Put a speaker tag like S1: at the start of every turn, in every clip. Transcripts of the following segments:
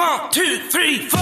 S1: 1, 2, 3, 4.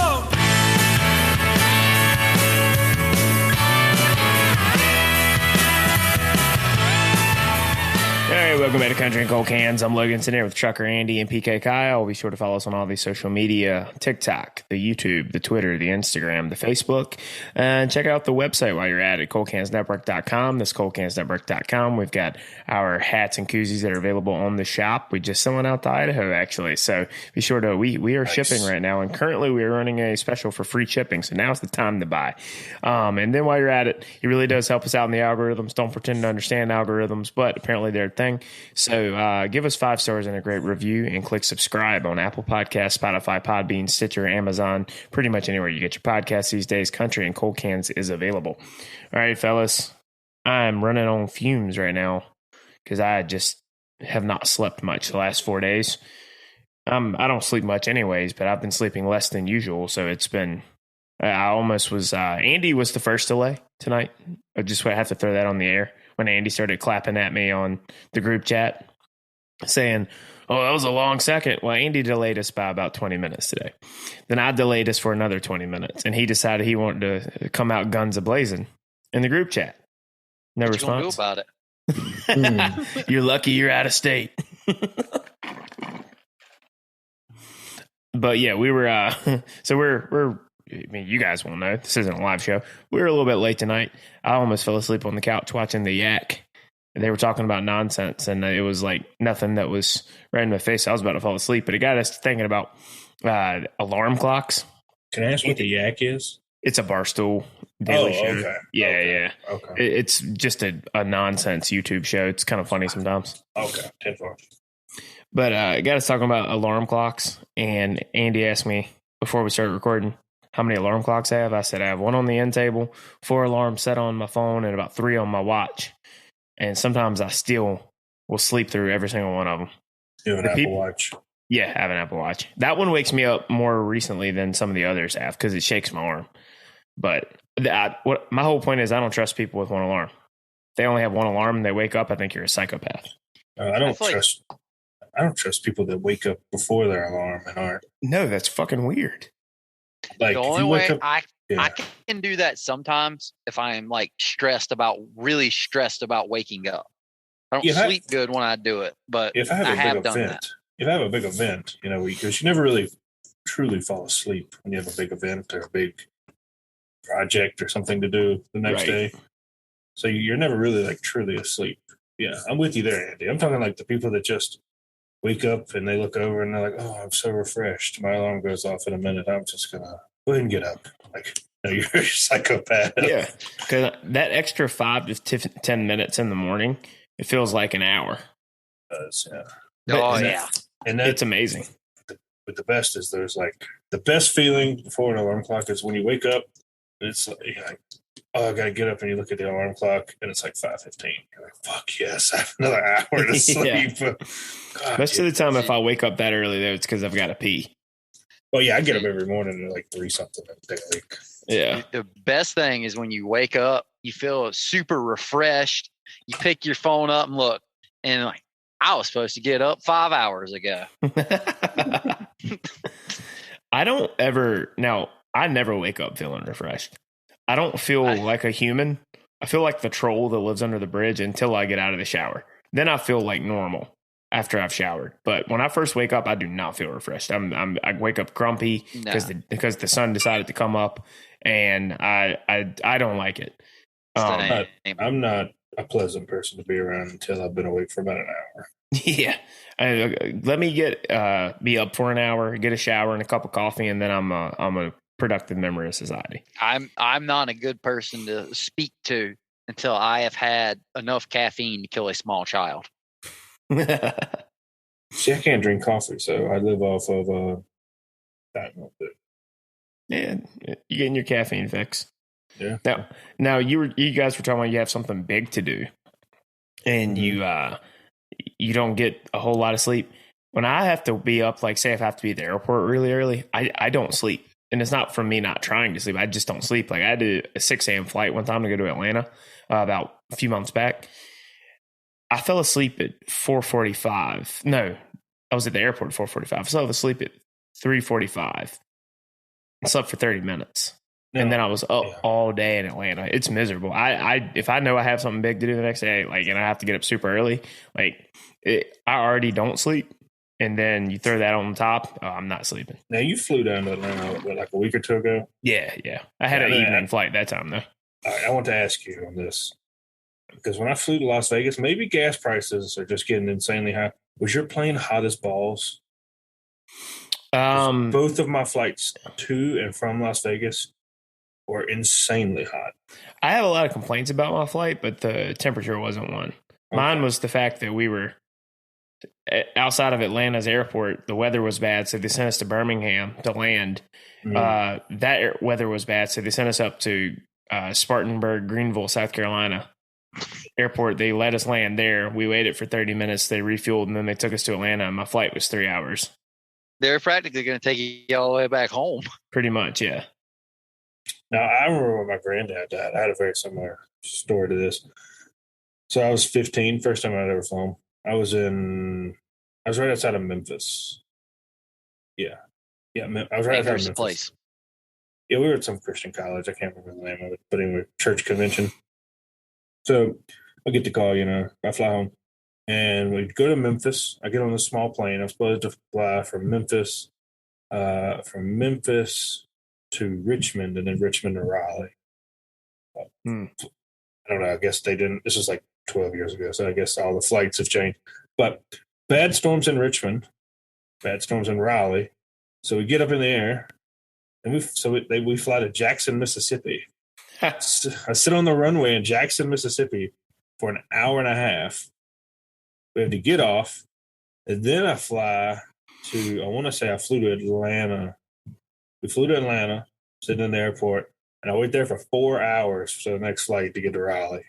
S2: All right, welcome back to Country and Cold Cans. I'm Logan sitting here with Trucker Andy and PK Kyle. Be sure to follow us on all these social media, TikTok, the YouTube, the Twitter, the Instagram, the Facebook. And check out the website while you're at it, coldcansnetwork.com. That's coldcansnetwork.com. We've got our hats and koozies that are available on the shop. We just sent one out to Idaho, actually. So be sure to, we are shipping right now. And currently we are running a special for free shipping. So now's the time to buy. And then while you're at it, it really does help us out in the algorithms. Don't pretend to understand algorithms, but apparently they're thing. So give us 5 stars and a great review and click subscribe on Apple Podcasts, Spotify, Podbean, Stitcher, Amazon, pretty much anywhere you get your podcasts these days. Country and Cold Cans is available. All right, fellas, I'm running on fumes right now because I just have not slept much the last 4 days. I don't sleep much anyways, but I've been sleeping less than usual. So it's been, I almost was, Andy was the first delay tonight. I just have to throw that on the air. When Andy started clapping at me on the group chat saying, oh, that was a long second. Well, Andy delayed us by about 20 minutes today. Then I delayed us for another 20 minutes. And he decided he wanted to come out guns a-blazing in the group chat. No
S3: what
S2: response.
S3: What you gonna do about it?
S2: You're lucky you're out of state. But yeah, we were, so we're, I mean, you guys won't know. This isn't a live show. We were a little bit late tonight. I almost fell asleep on the couch watching the Yak. And they were talking about nonsense, and it was like nothing that was right in my face. I was about to fall asleep, but it got us thinking about alarm clocks.
S4: Can I ask what the Yak is?
S2: It's a Barstool daily show.
S4: Okay.
S2: Yeah.
S4: Okay.
S2: It's just a nonsense YouTube show. It's kind of funny sometimes.
S4: Okay. 10-4.
S2: But it got us talking about alarm clocks, and Andy asked me before we started recording how many alarm clocks I have. I said I have 1 on the end table, 4 alarms set on my phone, and about 3 on my watch. And sometimes I still will sleep through every single one of them.
S4: You have an Apple Watch?
S2: Yeah, I have an Apple Watch. That one wakes me up more recently than some of the others have because it shakes my arm. But my whole point is I don't trust people with 1 alarm. If they only have 1 alarm and they wake up, I think you're a psychopath.
S4: I don't trust people that wake up before their alarm and aren't.
S2: No, that's fucking weird.
S3: Like the only way I can do that sometimes if I am like really stressed about waking up. I don't sleep good when I do it, but
S4: if I have a big event, if I have a big event, because you never really truly fall asleep when you have a big event or a big project or something to do the next day. So you're never really like truly asleep. Yeah, I'm with you there, Andy. I'm talking like the people that just wake up and they look over and they're like, oh, I'm so refreshed. My alarm goes off in a minute. I'm just going to go ahead and get up. Like, no, you're a psychopath.
S2: Yeah, because that extra 5 to 10 minutes in the morning, it feels like an hour.
S4: It does, yeah.
S3: And
S2: it's amazing.
S4: But the best is there's like the best feeling before an alarm clock is when you wake up and it's like, oh, I got to get up, and you look at the alarm clock and it's like 5:15. You're like, fuck yes, I have another hour to sleep. God,
S2: most of the time, if I wake up that early, though, it's because I've got to pee.
S4: Well, yeah, I get up every morning at like 3-something a day.
S2: Yeah.
S3: The best thing is when you wake up, you feel super refreshed. You pick your phone up and look, and like, I was supposed to get up 5 hours ago.
S2: I never wake up feeling refreshed. I don't feel like a human. I feel like the troll that lives under the bridge until I get out of the shower. Then I feel like normal after I've showered. But when I first wake up, I do not feel refreshed. I wake up grumpy because the sun decided to come up, and I don't like it.
S4: I'm not a pleasant person to be around until I've been awake for about an hour.
S2: Yeah. Let me be up for an hour, get a shower and a cup of coffee, and then I'm a productive member of society.
S3: I'm not a good person to speak to until I have had enough caffeine to kill a small child.
S4: See, I can't drink coffee, so I live off of that.
S2: Yeah, you're getting your caffeine fix.
S4: Yeah.
S2: Now you guys were talking about you have something big to do, and you don't get a whole lot of sleep. When I have to be up, like say if I have to be at the airport really early, I don't sleep. And it's not from me not trying to sleep. I just don't sleep. Like I did a 6 a.m. flight one time to go to Atlanta about a few months back. I fell asleep at 4:45. No, I was at the airport at 4:45. I fell asleep at 3:45. I slept for 30 minutes. No. And then I was up all day in Atlanta. It's miserable. If I know I have something big to do the next day, like, and I have to get up super early, like I already don't sleep. And then you throw that on top, I'm not sleeping.
S4: Now, you flew down to Atlanta, like a week or two ago?
S2: Yeah. I had an evening flight that time, though.
S4: I want to ask you on this. Because when I flew to Las Vegas, maybe gas prices are just getting insanely high. Was your plane hot as balls? Both of my flights to and from Las Vegas were insanely hot.
S2: I have a lot of complaints about my flight, but the temperature wasn't one. Okay. Mine was the fact that we were outside of Atlanta's airport. The weather was bad, so they sent us to Birmingham to land. That weather was bad, so they sent us up to Spartanburg, Greenville, South Carolina airport. They let us land there. We waited for 30 minutes. They refueled, and then they took us to Atlanta. And my flight was 3 hours.
S3: They're practically going to take you all the way back home.
S2: Pretty much, yeah.
S4: Now, I remember when my granddad died. I had a very similar story to this. So I was 15, first time I'd ever flown. I was right outside of Memphis. Yeah. I was right outside of Memphis. Place. Yeah, we were at some Christian college. I can't remember the name of it. But anyway, church convention. So I get the call, I fly home. And we go to Memphis. I get on a small plane. I'm supposed to fly from Memphis to Richmond, and then Richmond to Raleigh. I don't know. I guess they didn't. This is like 12 years ago, so I guess all the flights have changed. But bad storms in Richmond, bad storms in Raleigh. So we get up in the air, and we fly to Jackson, Mississippi. I sit on the runway in Jackson, Mississippi for an hour and a half. We have to get off, and then I fly to, I want to say I flew to Atlanta. We flew to Atlanta, sitting in the airport, and I wait there for 4 hours for the next flight to get to Raleigh. It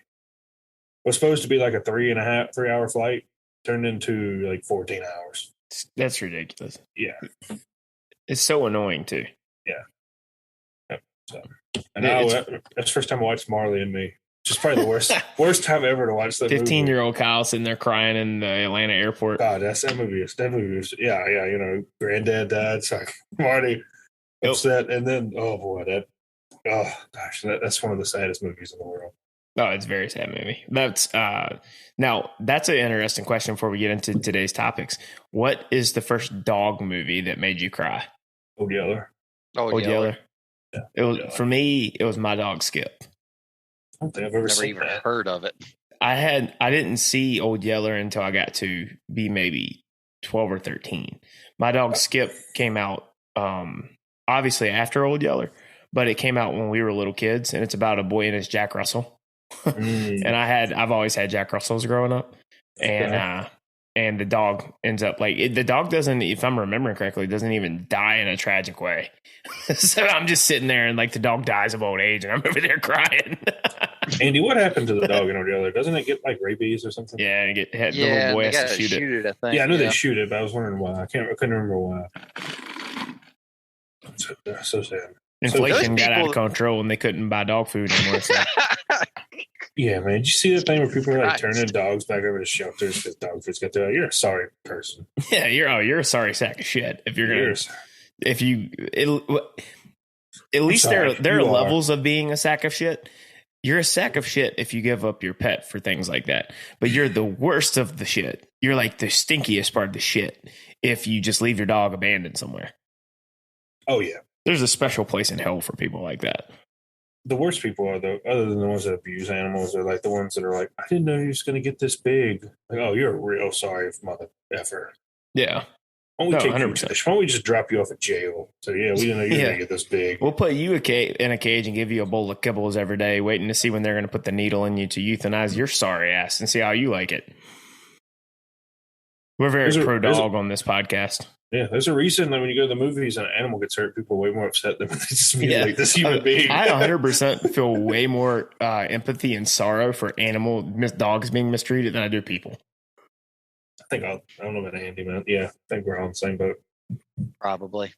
S4: was supposed to be like a 3-hour flight, turned into like 14 hours.
S2: That's ridiculous.
S4: Yeah.
S2: It's so annoying, too.
S4: Yeah. So, and that's the first time I watched Marley and Me. Just probably the worst time ever to watch that
S2: 15-year-old Kyle sitting there crying in the Atlanta airport.
S4: God, that movie was, yeah, granddad died, so Marty upset, and then, that's one of the saddest movies in the world.
S2: Oh, it's a very sad movie. That's now that's an interesting question before we get into today's topics. What is the first dog movie that made you cry?
S4: Old Yeller.
S2: Old Yeller.
S4: Yeah.
S2: It was for me. It was My Dog Skip.
S4: I don't think I've ever
S3: even heard of it.
S2: I didn't see Old Yeller until I got to be maybe 12 or 13. My Dog Skip came out obviously after Old Yeller, but it came out when we were little kids, and it's about a boy and his Jack Russell. And I've always had Jack Russells growing up, and the dog ends up the dog doesn't, if I'm remembering correctly, doesn't even die in a tragic way. So I'm just sitting there, and like the dog dies of old age, and I'm over there crying.
S4: Andy, what happened to the dog in Old Yeller? Doesn't it get like rabies or something?
S2: Yeah, and the little boy has to shoot it.
S3: I think.
S4: Yeah, I know they shoot it, but I was wondering why. I couldn't remember why. So sad.
S2: Inflation got out of control, and they couldn't buy dog food anymore. So.
S4: Yeah, man. Did you see the thing where people were like turning dogs back over to shelters because dog food's got to? You're a sorry person.
S2: Yeah, you're a sorry sack of shit. If you're gonna, at least there are levels of being a sack of shit. You're a sack of shit if you give up your pet for things like that, but you're the worst of the shit. You're like the stinkiest part of the shit if you just leave your dog abandoned somewhere.
S4: Oh yeah,
S2: there's a special place in hell for people like that.
S4: The worst people are other than the ones that abuse animals, are like the ones that are like, I didn't know you was going to get this big. Like, oh, you're a real sorry mother effer.
S2: Yeah.
S4: Why don't we just drop you off at jail? So yeah, we didn't know you were going to get this big.
S2: We'll put you in a cage and give you a bowl of kibbles every day, waiting to see when they're going to put the needle in you to euthanize your sorry ass and see how you like it. We're very pro-dog on this podcast.
S4: Yeah, there's a reason that when you go to the movies and an animal gets hurt, people are way more upset than when they just mutilate this human being.
S2: I 100% feel way more empathy and sorrow for dogs being mistreated than I do people.
S4: I don't know about Andy, man. Yeah, I think we're on the same boat.
S3: Probably.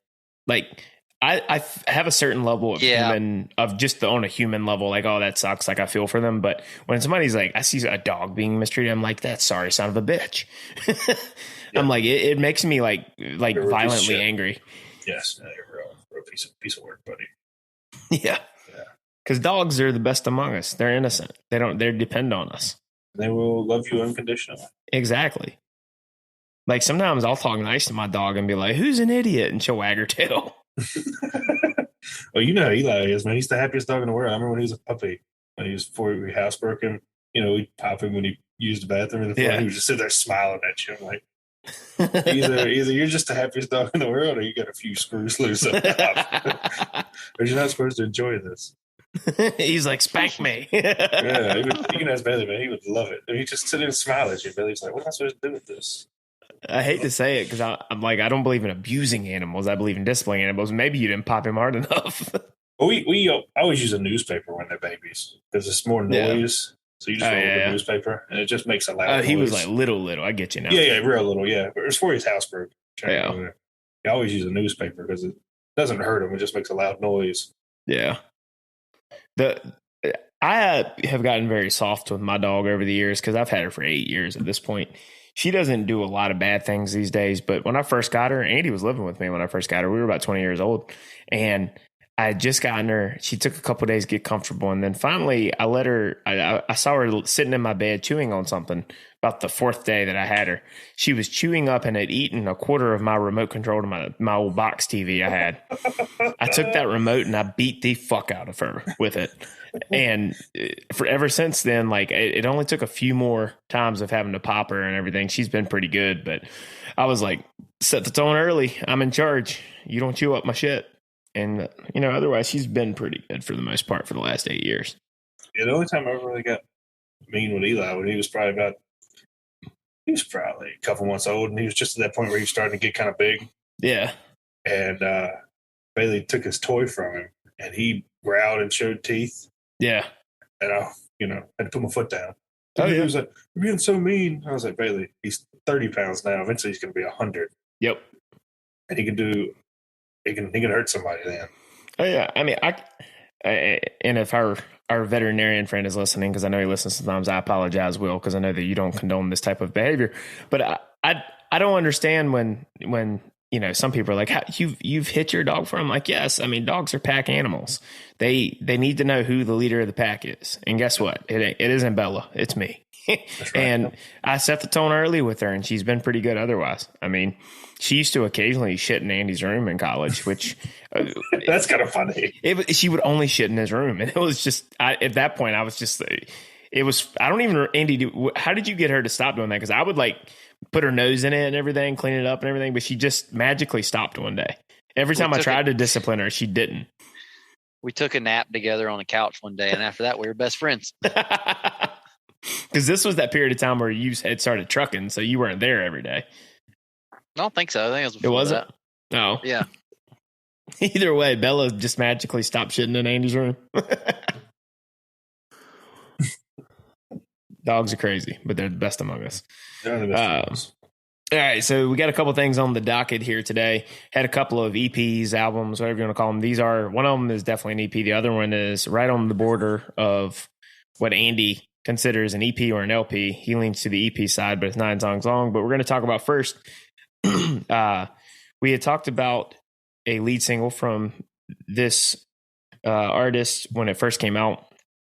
S2: Like, I have a certain level of human, of just on a human level, like, oh, that sucks. Like, I feel for them. But when somebody's like, I see a dog being mistreated, I'm like, that sorry son of a bitch. I'm like, it makes me like violently angry.
S4: Yes, you're a real piece of work, buddy.
S2: Yeah. Because dogs are the best among us. They're innocent. They depend on us.
S4: They will love you unconditionally.
S2: Exactly. Like sometimes I'll talk nice to my dog and be like, "Who's an idiot?" and she'll wag her tail.
S4: Well, you know how Eli is, man. He's the happiest dog in the world. I remember when he was a puppy, when he was before we housebroke him. You know, we'd pop him when he used the bathroom in the front. He would just sit there smiling at you. I'm like, either you're just the happiest dog in the world, or you got a few screws loose up top. Or you're not supposed to enjoy this.
S2: He's like, spank me.
S4: Yeah, you can ask Bailey, man. He would love it. He just sit there and smile at you. Bailey's like, what am I supposed to do with this?
S2: I hate to say it because I'm like, I don't believe in abusing animals. I believe in disciplining animals. Maybe you didn't pop him hard enough.
S4: Well, I always use a newspaper when they're babies because it's more noise. Yeah. So you just roll the newspaper and it just makes a loud noise.
S2: He was like little. I get you now.
S4: Yeah, real little. Yeah, but it's for his housebrook. Yeah. I always use a newspaper because it doesn't hurt him. It just makes a loud noise.
S2: Yeah. I have gotten very soft with my dog over the years because I've had her for 8 years at this point. She doesn't do a lot of bad things these days, but when I first got her, Andy was living with me when I first got her. We were about 20 years old, and I had just gotten her. She took a couple of days to get comfortable, and then finally I let her. I saw her sitting in my bed chewing on something. About the fourth day that I had her, she was chewing up and had eaten a quarter of my remote control to my old box TV I had. I took that remote and I beat the fuck out of her with it. And for ever since then, like it only took a few more times of having to pop her and everything. She's been pretty good, but I was like, set the tone early. I'm in charge. You don't chew up my shit. And, otherwise she's been pretty good for the most part for the last 8 years.
S4: Yeah, the only time I ever really got mean with Eli when he was probably a couple months old, and he was just at that point where he was starting to get kind of big.
S2: Yeah.
S4: And Bailey took his toy from him, and he growled and showed teeth.
S2: Yeah.
S4: And I, had to put my foot down.
S2: Oh, yeah.
S4: He was like, "You're being so mean." I was like, "Bailey, he's 30 pounds now. Eventually he's going to be 100.
S2: Yep.
S4: And he can hurt somebody then."
S2: Oh, yeah. I mean, and if our veterinarian friend is listening, because I know he listens sometimes, I apologize, Will, because I know that you don't condone this type of behavior. But I don't understand when some people are like, you've hit your dog for him. Like, yes, I mean, dogs are pack animals. They need to know who the leader of the pack is. And guess what? It isn't Bella. It's me. Right. And I set the tone early with her, and she's been pretty good otherwise. I mean, she used to occasionally shit in Andy's room in college, which
S4: that's kind of funny.
S2: She would only shit in his room, and it was just at that point I was just I don't even Andy. How did you get her to stop doing that? Because I would like put her nose in it and everything, clean it up and everything, but she just magically stopped one day. Every time I tried to discipline her, she didn't.
S3: We took a nap together on the couch one day, and after that, we were best friends.
S2: Because this was that period of time where you had started trucking, so you weren't there every day.
S3: I don't think so. I think it was before
S2: it wasn't. That. No.
S3: Yeah.
S2: Either way, Bella just magically stopped shitting in Andy's room. Dogs are crazy, but they're the best among us.
S4: They're the best.
S2: All right, so we got a couple things on the docket here today. Had a couple of EPs, albums, whatever you want to call them. One of them is definitely an EP. The other one is right on the border of what Andy considers an EP or an LP. He leans to the EP side, but it's 9 songs long. But we're going to talk about first. We had talked about a lead single from this artist when it first came out,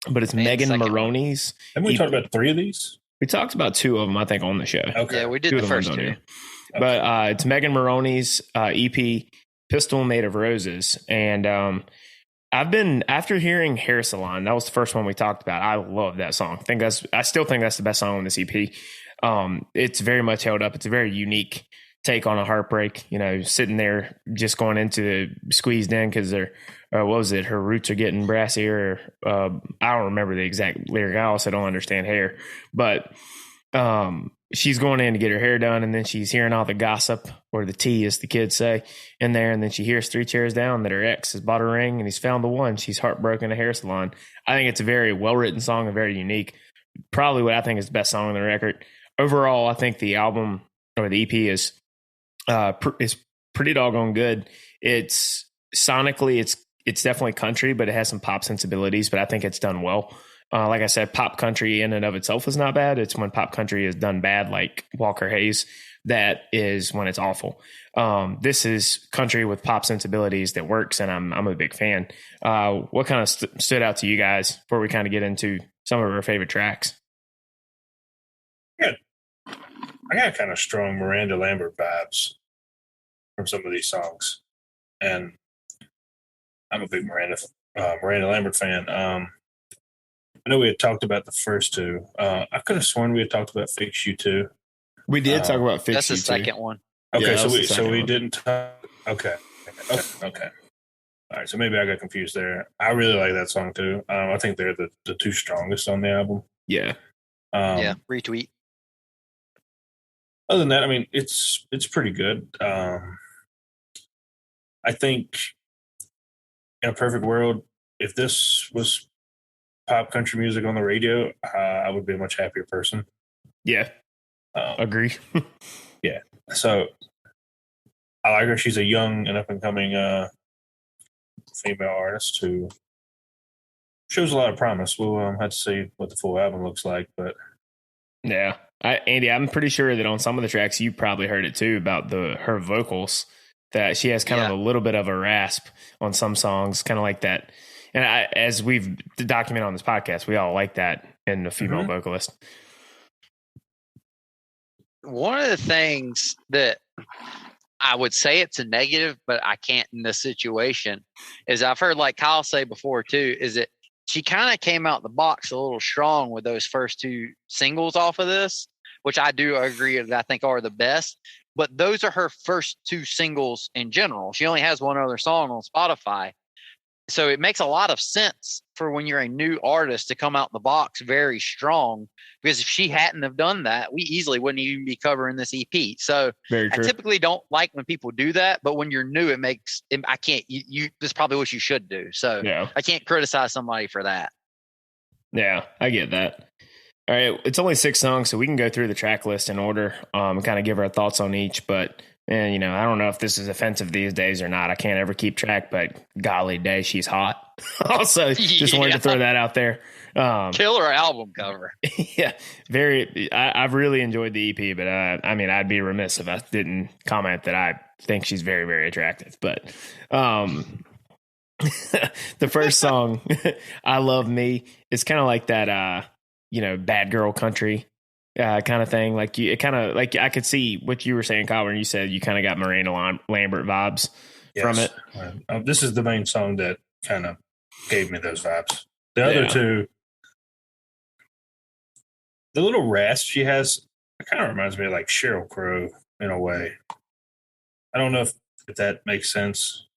S2: but it's Megan Moroney's.
S4: Haven't we talked about 3 of these?
S2: We talked about 2 of them, I think, on the show.
S3: Okay. Yeah, we did the first 2.
S2: Okay. But it's Megan Moroney's EP, Pistol Made of Roses. And I've been, after hearing Hair Salon, that was the first one we talked about. I love that song. I still think that's the best song on this EP. It's very much held up. It's a very unique take on a heartbreak, sitting there just going into the squeezed in because they're, what was it? Her roots are getting brassier. I don't remember the exact lyric. I also don't understand hair, but she's going in to get her hair done, and then she's hearing all the gossip, or the tea, as the kids say, in there. And then she hears 3 chairs down that her ex has bought a ring, and he's found the one. She's heartbroken, a hair salon. I think it's a very well-written song and very unique. Probably what I think is the best song on the record. Overall, I think the album or the EP is pretty doggone good. It's sonically, it's definitely country, but it has some pop sensibilities, but I think it's done well. Like I said, pop country in and of itself is not bad. It's when pop country is done bad, like Walker Hayes, that is when it's awful. This is country with pop sensibilities that works, and I'm a big fan. What kind of stood out to you guys before we kind of get into some of our favorite tracks?
S4: Yeah, I got kind of strong Miranda Lambert vibes from some of these songs, and I'm a big Miranda Lambert fan. I know we had talked about the first two. I could have sworn we had talked about Fix You Too.
S2: We did talk about Fix
S3: That's
S2: You
S3: the second one.
S4: Okay,
S2: yeah,
S4: so we didn't talk. Okay. All right, so maybe I got confused there. I really like that song too. I think they're the two strongest on the album.
S2: Yeah.
S3: Retweet.
S4: Other than that, I mean, it's pretty good. I think in a perfect world, if this was pop country music on the radio, I would be a much happier person.
S2: Yeah. Agree.
S4: Yeah. So I like her. She's a young and up and coming female artist who shows a lot of promise. We'll have to see what the full album looks like, but
S2: yeah. Andy, I'm pretty sure that on some of the tracks you probably heard it too about her vocals, that she has kind of a little bit of a rasp on some songs, kind of like that. And as we've documented on this podcast, we all like that in a female vocalist.
S3: One of the things that I would say it's a negative, but I can't in this situation, is I've heard like Kyle say before too, is that she kind of came out the box a little strong with those first two singles off of this, which I do agree that I think are the best. But those are her first two singles in general. She only has one other song on Spotify. So it makes a lot of sense for when you're a new artist to come out the box very strong, because if she hadn't have done that, we easily wouldn't even be covering this EP. So I typically don't like when people do that, but when you're new, that's probably what you should do. So I can't criticize somebody for that.
S2: Yeah, I get that. All right. It's only 6 songs, so we can go through the track list in order, and kind of give our thoughts on each, but and, I don't know if this is offensive these days or not. I can't ever keep track, but golly day, she's hot. Also, just wanted to throw that out there.
S3: Killer album cover.
S2: Yeah, I've really enjoyed the EP, but I'd be remiss if I didn't comment that I think she's very, very attractive. But the first song, I Love Me, it's kind of like that, bad girl country kind of thing. Like it kind of like I could see what you were saying, Kyle, when you said you kind of got Miranda Lambert vibes from it.
S4: This is the main song that kind of gave me those vibes. The other two, the little rasp she has, it kind of reminds me of like Sheryl Crow in a way. I don't know if that makes sense.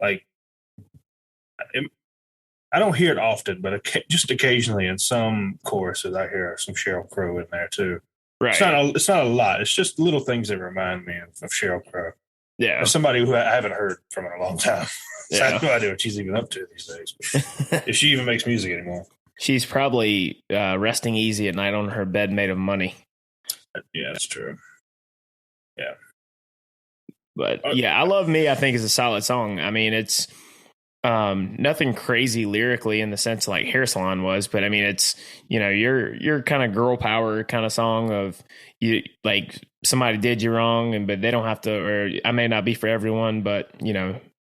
S4: Like, I don't hear it often, but just occasionally in some choruses, I hear some Sheryl Crow in there too.
S2: Right.
S4: It's not a lot. It's just little things that remind me of Sheryl Crow.
S2: Yeah.
S4: Or somebody who I haven't heard from in a long time. So I have no idea what she's even up to these days. If she even makes music anymore.
S2: She's probably resting easy at night on her bed made of money.
S4: Yeah, that's true. Yeah.
S2: But I Love Me, I think, is a solid song. I mean, it's nothing crazy lyrically in the sense like Hair Salon was, but I mean, it's, your kind of girl power kind of song of you, like somebody did you wrong, but they don't have to, or I may not be for everyone, but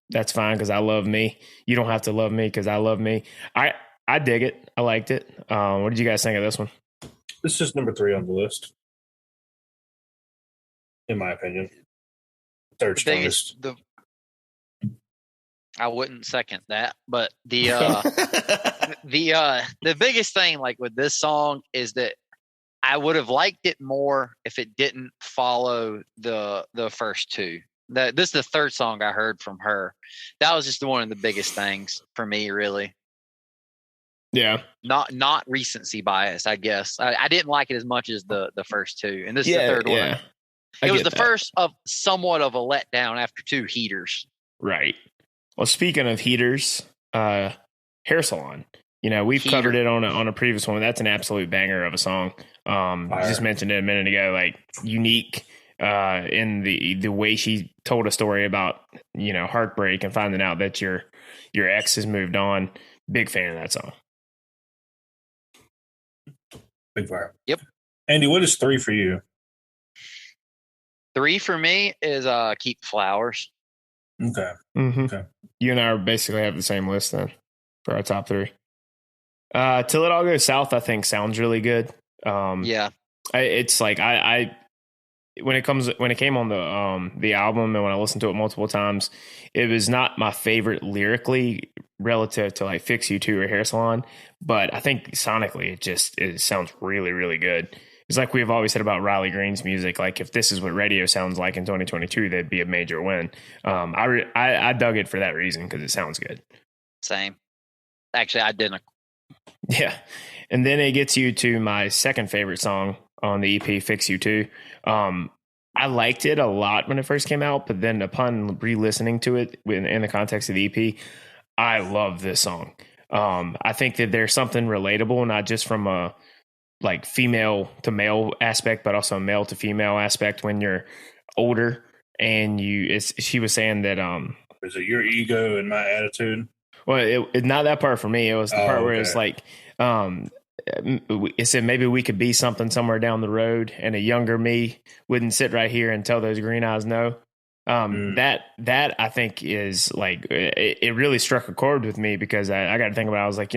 S2: that's fine, 'cause I love me. You don't have to love me 'cause I love me. I dig it. I liked it. What did you guys think of this one?
S4: This is just number 3 on the list, in my opinion. Third strongest.
S3: I wouldn't second that, but the biggest thing like with this song is that I would have liked it more if it didn't follow the first two. This is the third song I heard from her. That was just one of the biggest things for me, really.
S2: Yeah.
S3: Not recency bias, I guess. I didn't like it as much as the first two, and this is the third one. It was the first of somewhat of a letdown after 2 heaters.
S2: Right. Well, speaking of heaters, Hair Salon, we've covered it on a previous one. That's an absolute banger of a song. Just mentioned it a minute ago, like unique in the way she told a story about, heartbreak and finding out that your ex has moved on. Big fan of that song.
S4: Big fire.
S3: Yep.
S4: Andy, what is 3 for you?
S3: 3 for me is Keep Flowers.
S4: Okay.
S2: Mm-hmm.
S4: Okay.
S2: You and I basically have the same list then for our top 3. Till It All Goes South, I think sounds really good.
S3: Yeah.
S2: It's like I when it came on the album and when I listened to it multiple times, it was not my favorite lyrically relative to like Fix You 2 or Hair Salon, but I think sonically it sounds really, really good. It's like we've always said about Riley Green's music. Like if this is what radio sounds like in 2022, that'd be a major win. I dug it for that reason because it sounds good.
S3: Same. Actually, I didn't.
S2: Yeah. And then it gets you to my second favorite song on the EP, Fix You 2. I liked it a lot when it first came out, but then upon re-listening to it in the context of the EP, I love this song. I think that there's something relatable, not just from a like female to male aspect, but also a male to female aspect when you're older. And she was saying that
S4: is it your ego and my attitude?
S2: Well, it not that part for me. It was the part where it's like, it said maybe we could be something somewhere down the road, and a younger me wouldn't sit right here and tell those green eyes no. That I think is like it really struck a chord with me because I got to think about it. I was like,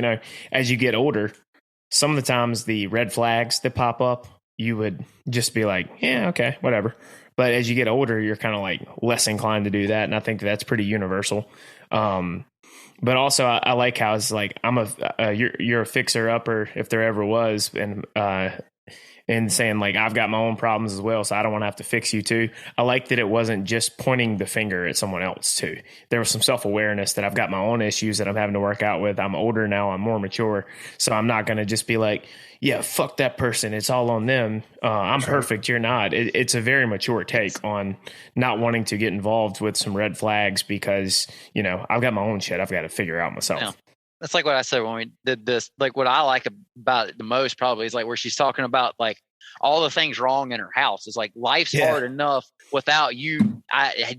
S2: as you get older, some of the times the red flags that pop up, you would just be like, yeah, okay, whatever. But as you get older, you're kind of like less inclined to do that, and I think that's pretty universal. But also, I like how it's like you're a fixer upper if there ever was, and saying like I've got my own problems as well, so I don't want to have to fix you too. I like that it wasn't just pointing the finger at someone else too. There was some self-awareness that I've got my own issues that I'm having to work out with. I'm older now, I'm more mature, so I'm not going to just be like, yeah, fuck that person, it's all on them. I'm perfect, you're not. It's a very mature take on not wanting to get involved with some red flags because I've got my own shit I've got to figure out myself.
S3: Yeah. That's like what I said when we did this. Like what I like about it the most probably is like where she's talking about like all the things wrong in her house. It's like life's hard enough without you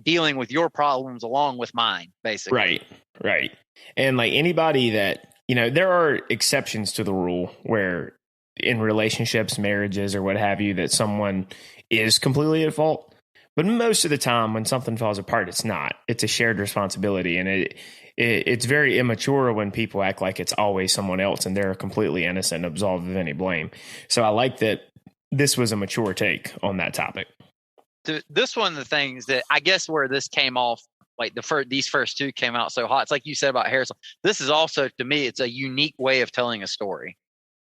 S3: dealing with your problems along with mine, basically.
S2: Right. And like anybody that, there are exceptions to the rule where in relationships, marriages, or what have you, that someone is completely at fault. But most of the time when something falls apart, it's not. It's a shared responsibility. And it's very immature when people act like it's always someone else and they're completely innocent, absolved of any blame. So I like that this was a mature take on that topic.
S3: This one of the things that I guess where this came off, like these first 2 came out so hot. It's like you said about Harrison. This is also, to me, it's a unique way of telling a story.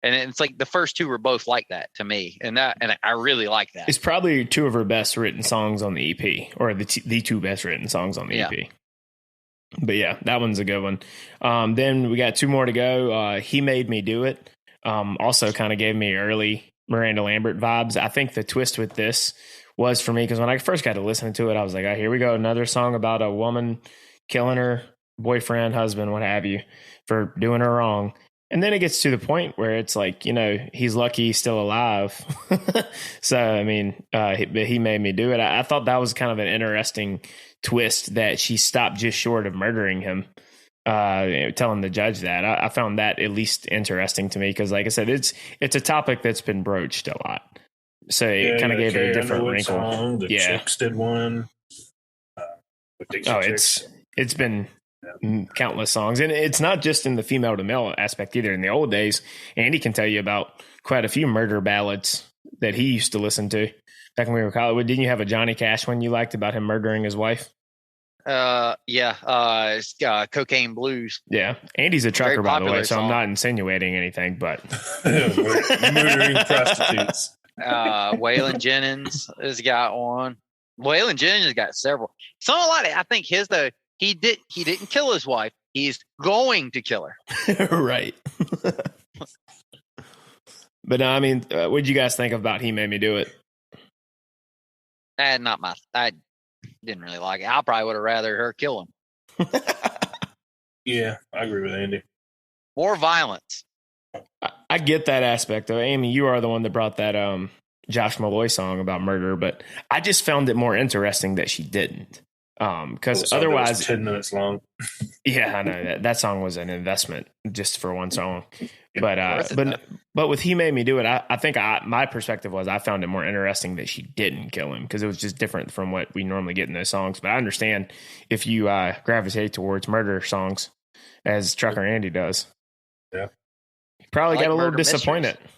S3: And it's like the first 2 were both like that to me. And I really like that.
S2: It's probably 2 of her best written songs on the EP, or the 2 best written songs on the EP. But yeah, that one's a good one. Then we got 2 more to go. He Made Me Do It. Also kind of gave me early Miranda Lambert vibes. I think the twist with this was for me, because when I first got to listen to it, I was like, oh, here we go. Another song about a woman killing her boyfriend, husband, what have you, for doing her wrong. And then it gets to the point where it's like, he's lucky he's still alive. So, I mean, he made me do it. I thought that was kind of an interesting twist that she stopped just short of murdering him, telling the judge that. I found that at least interesting to me because, like I said, it's a topic that's been broached a lot. So it kind of gave it a different wrinkle.
S4: The Chicks did one.
S2: It's been countless songs, and it's not just in the female to male aspect either. In the old days, Andy can tell you about quite a few murder ballads that he used to listen to back when we were in college. Didn't you have a Johnny Cash one you liked about him murdering his wife?
S3: It's Cocaine Blues.
S2: Yeah, Andy's a trucker, by the way, so I'm not insinuating anything, but
S4: murdering prostitutes.
S3: Waylon Jennings has got one. Waylon Jennings has got several. Some a lot. I think his though. He didn't kill his wife. He's going to kill her.
S2: Right. But no, I mean, what'd you guys think about He Made Me Do It?
S3: I didn't really like it. I probably would have rather her kill him.
S4: Yeah, I agree with Andy.
S3: More violence.
S2: I get that aspect of it. Amy, you are the one that brought that Josh Malloy song about murder, but I just found it more interesting that she didn't. Because otherwise
S4: 10 minutes long.
S2: Yeah, I know that song was an investment just for one song.
S4: Yeah,
S2: But with He Made Me Do It, I think my perspective was I found it more interesting that she didn't kill him because it was just different from what we normally get in those songs. But I understand if you gravitate towards murder songs as Trucker Andy does.
S4: Yeah.
S2: He probably
S3: I like
S2: got a little
S3: murder
S2: disappointed.
S3: mysteries.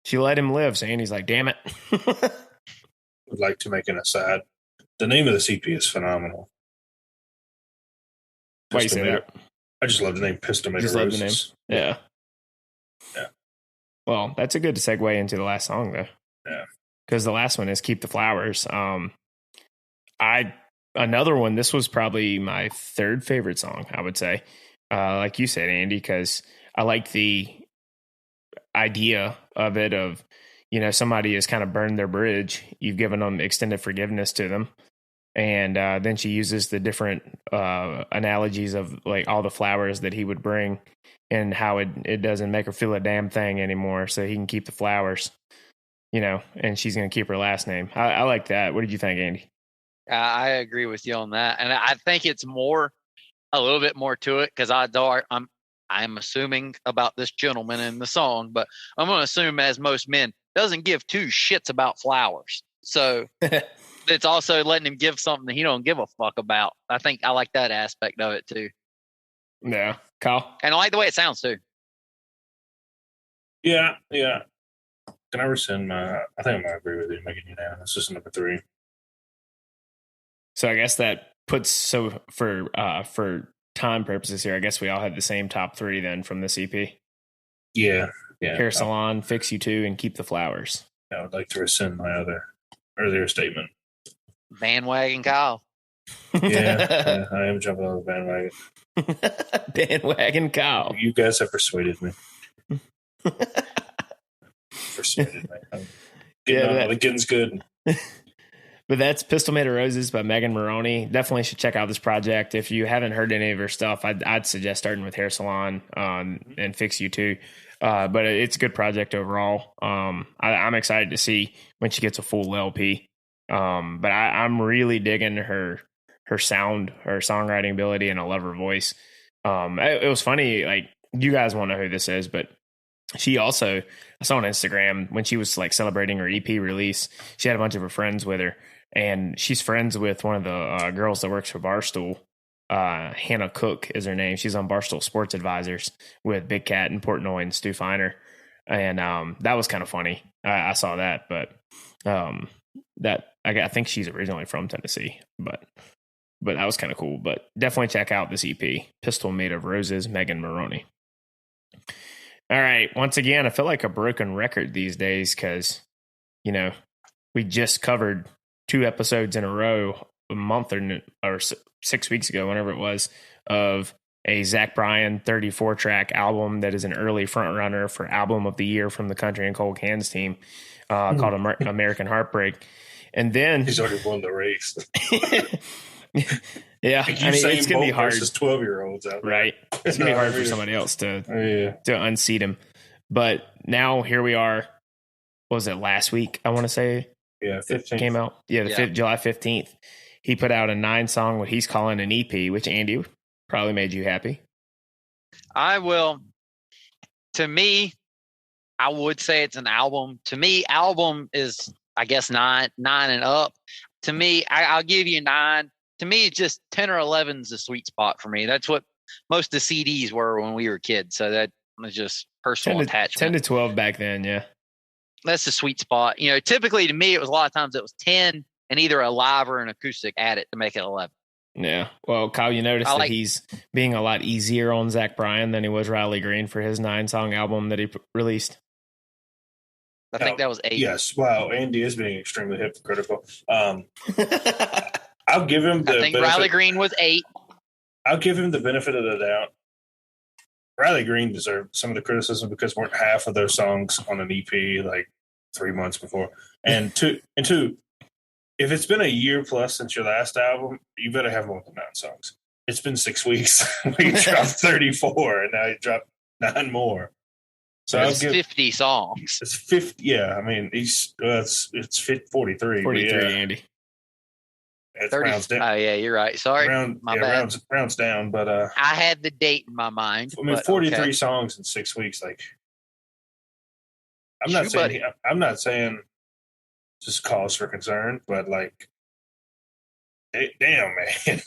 S2: She let him live, so Andy's like, damn it.
S4: Would like to make an aside. The name of the CP is phenomenal.
S2: Why you say that?
S4: I just love the name Pistol Made
S2: Just
S4: of
S2: love the
S4: Roses.
S2: name. Yeah.
S4: Yeah.
S2: Well, that's a good segue into the last song, though.
S4: Yeah.
S2: Because the last one is Keep the Flowers. Another one, this was probably my third favorite song, I would say. Like you said, Andy, because I like the idea of it of, somebody has kind of burned their bridge. You've given them extended forgiveness to them. And then she uses the different analogies of like all the flowers that he would bring and how it doesn't make her feel a damn thing anymore. So he can keep the flowers, and she's going to keep her last name. I like that. What did you think, Andy?
S3: I agree with you on that, and I think it's a little bit more to it because I'm assuming about this gentleman in the song, but I'm going to assume, as most men, doesn't give two shits about flowers. So it's also letting him give something that he don't give a fuck about. I think I like that aspect of it too.
S2: Yeah, Kyle.
S3: And I like the way it sounds too.
S4: Yeah. Can I rescind my? I think I'm gonna agree with you, making you now. This is number 3.
S2: So I guess that puts for time purposes here. I guess we all had the same top 3 then from this EP.
S4: Yeah.
S2: Hair Salon, Fix You Too, and Keep the Flowers.
S4: I would like to rescind my other earlier statement.
S3: Bandwagon Kyle.
S4: Yeah, I am jumping on the bandwagon.
S2: Bandwagon Kyle.
S4: You guys have persuaded me. Persuaded me. I'm getting's good.
S2: But that's Pistol Made of Roses by Megan Moroney. Definitely should check out this project. If you haven't heard any of her stuff, I'd suggest starting with Hair Salon and Fix You Too. But it's a good project overall. I'm excited to see when she gets a full LP. But I'm really digging her sound, her songwriting ability, and I love her voice. It was funny, like, you guys won't know who this is, but she also, I saw on Instagram when she was like celebrating her EP release, she had a bunch of her friends with her, and she's friends with one of the girls that works for Barstool. Hannah Cook is her name. She's on Barstool Sports Advisors with Big Cat and Portnoy and Stu Feiner. And that was kind of funny. I saw that, but I think she's originally from Tennessee, but that was kind of cool. But definitely check out this EP, Pistol Made of Roses, Megan Moroney. All right. Once again, I feel like a broken record these days because, we just covered 2 episodes in a row a month or 6 weeks ago, whenever it was, of a Zach Bryan 34-track album that is an early frontrunner for Album of the Year from the Country and Cold Cans team called American Heartbreak. And then
S4: he's already won the race.
S2: Yeah, it's gonna be hard.
S4: Versus 12-year-olds out there.
S2: Right? It's gonna be hard for somebody else to unseat him. But now here we are. What was it, last week? I want to say.
S4: Yeah, 15th.
S2: Came out. Yeah, July 15th. He put out a 9-song, what he's calling an EP, which, Andy, probably made you happy.
S3: I will. To me, I would say it's an album. To me, album is, I guess, 9 and up. To me, I'll give you 9. To me, it's just 10 or 11 is a sweet spot for me. That's what most of the CDs were when we were kids. So that was just personal attachment.
S2: 10 to 12 back then, yeah.
S3: That's the sweet spot. Typically to me, it was a lot of times it was 10 and either a live or an acoustic added to make it 11.
S2: Yeah. Well, Kyle, you noticed that he's being a lot easier on Zach Bryan than he was Riley Green for his 9-song album that he released.
S3: I think that was 8.
S4: Yes. Wow. Andy is being extremely hypocritical. I'll give him the.
S3: I think Riley Green was 8.
S4: I'll give him the benefit of the doubt. Riley Green deserved some of the criticism because weren't half of those songs on an EP like 3 months before. And two, if it's been a year plus since your last album, you better have more than 9 songs. It's been 6 weeks. We dropped 34, and now you dropped 9 more. So
S3: it's 50 songs.
S4: It's 50. Yeah, I mean, it's 43.
S2: 43,
S4: yeah.
S2: Andy.
S4: It
S3: 30.
S4: rounds down.
S3: Oh yeah, you're right. Sorry, my bad.
S4: Rounds down, but
S3: I had the date in my mind.
S4: I mean,
S3: but
S4: 43 songs in 6 weeks. Like, I'm not saying just cause for concern, but like, damn, man.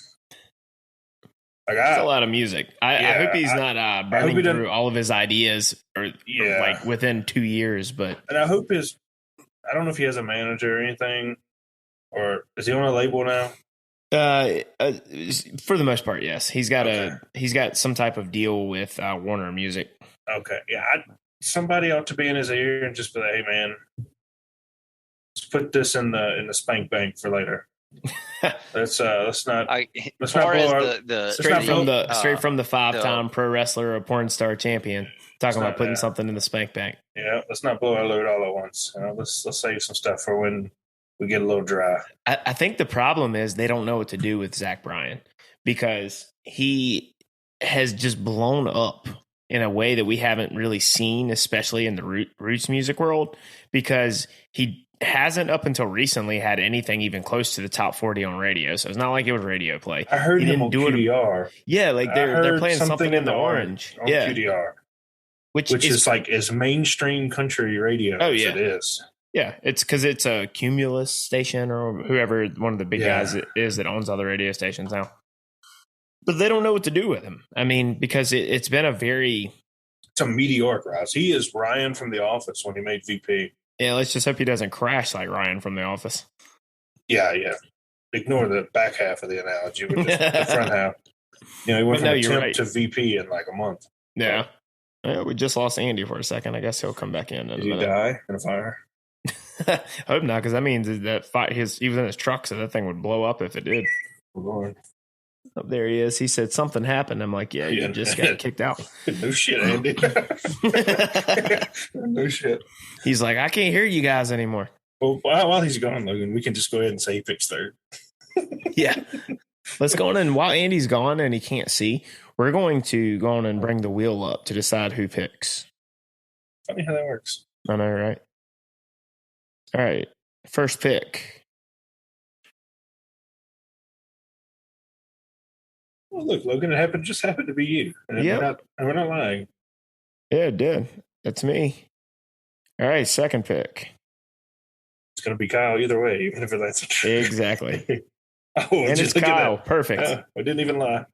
S4: Like,
S2: It's a lot of music. I hope he's not burning through all of his ideas or like within 2 years. But
S4: and I hope I don't know if he has a manager or anything, or is he on a label now?
S2: For the most part, yes. He's got some type of deal with Warner Music.
S4: Okay, yeah. Somebody ought to be in his ear and just be like, "Hey, man, let's put this in the spank bank for later." Let's not blow
S2: straight from the 5-time pro wrestler, a porn star champion, talking about putting something in the spank bank.
S4: Yeah, let's not blow our load all at once. Let's save some stuff for when we get a little dry.
S2: I think the problem is they don't know what to do with Zach Bryan because he has just blown up in a way that we haven't really seen, especially in the roots music world, because he hasn't up until recently had anything even close to the top 40 on radio. So it's not like it was radio play.
S4: I heard him on QDR.
S2: Yeah, like they're playing something in the orange.
S4: On QDR. Which is like as mainstream country radio as it is.
S2: Yeah, it's because it's a Cumulus station or whoever one of the big guys is that owns all the radio stations now. But they don't know what to do with him. I mean, because it's been it's a
S4: meteoric rise. He is Ryan from The Office when he made VP.
S2: Yeah, let's just hope he doesn't crash like Ryan from The Office.
S4: Yeah. Ignore the back half of the analogy, but just the front half. He went from temp to VP in like a month.
S2: Yeah. We just lost Andy for a second. I guess he'll come back in a minute.
S4: Did he die in a fire?
S2: I hope not, because that means that he was in his truck, so that thing would blow up if it did.
S4: Oh, Lord.
S2: Oh, there he is. He said something happened. I'm like, yeah, you just got kicked out.
S4: No shit, Andy. No shit.
S2: He's like, I can't hear you guys anymore.
S4: Well, while he's gone, Logan, we can just go ahead and say he picks third.
S2: Yeah. Let's go on, and while Andy's gone and he can't see, we're going to go on and bring the wheel up to decide who picks.
S4: Funny how that works.
S2: I know, right? All right. First pick.
S4: Well, look, Logan, it just happened to be you. And we're not lying.
S2: Yeah, it did. That's me. All right, second pick.
S4: It's going to be Kyle either way, even if that's
S2: exactly.
S4: And
S2: it's Kyle. Perfect.
S4: I didn't even lie.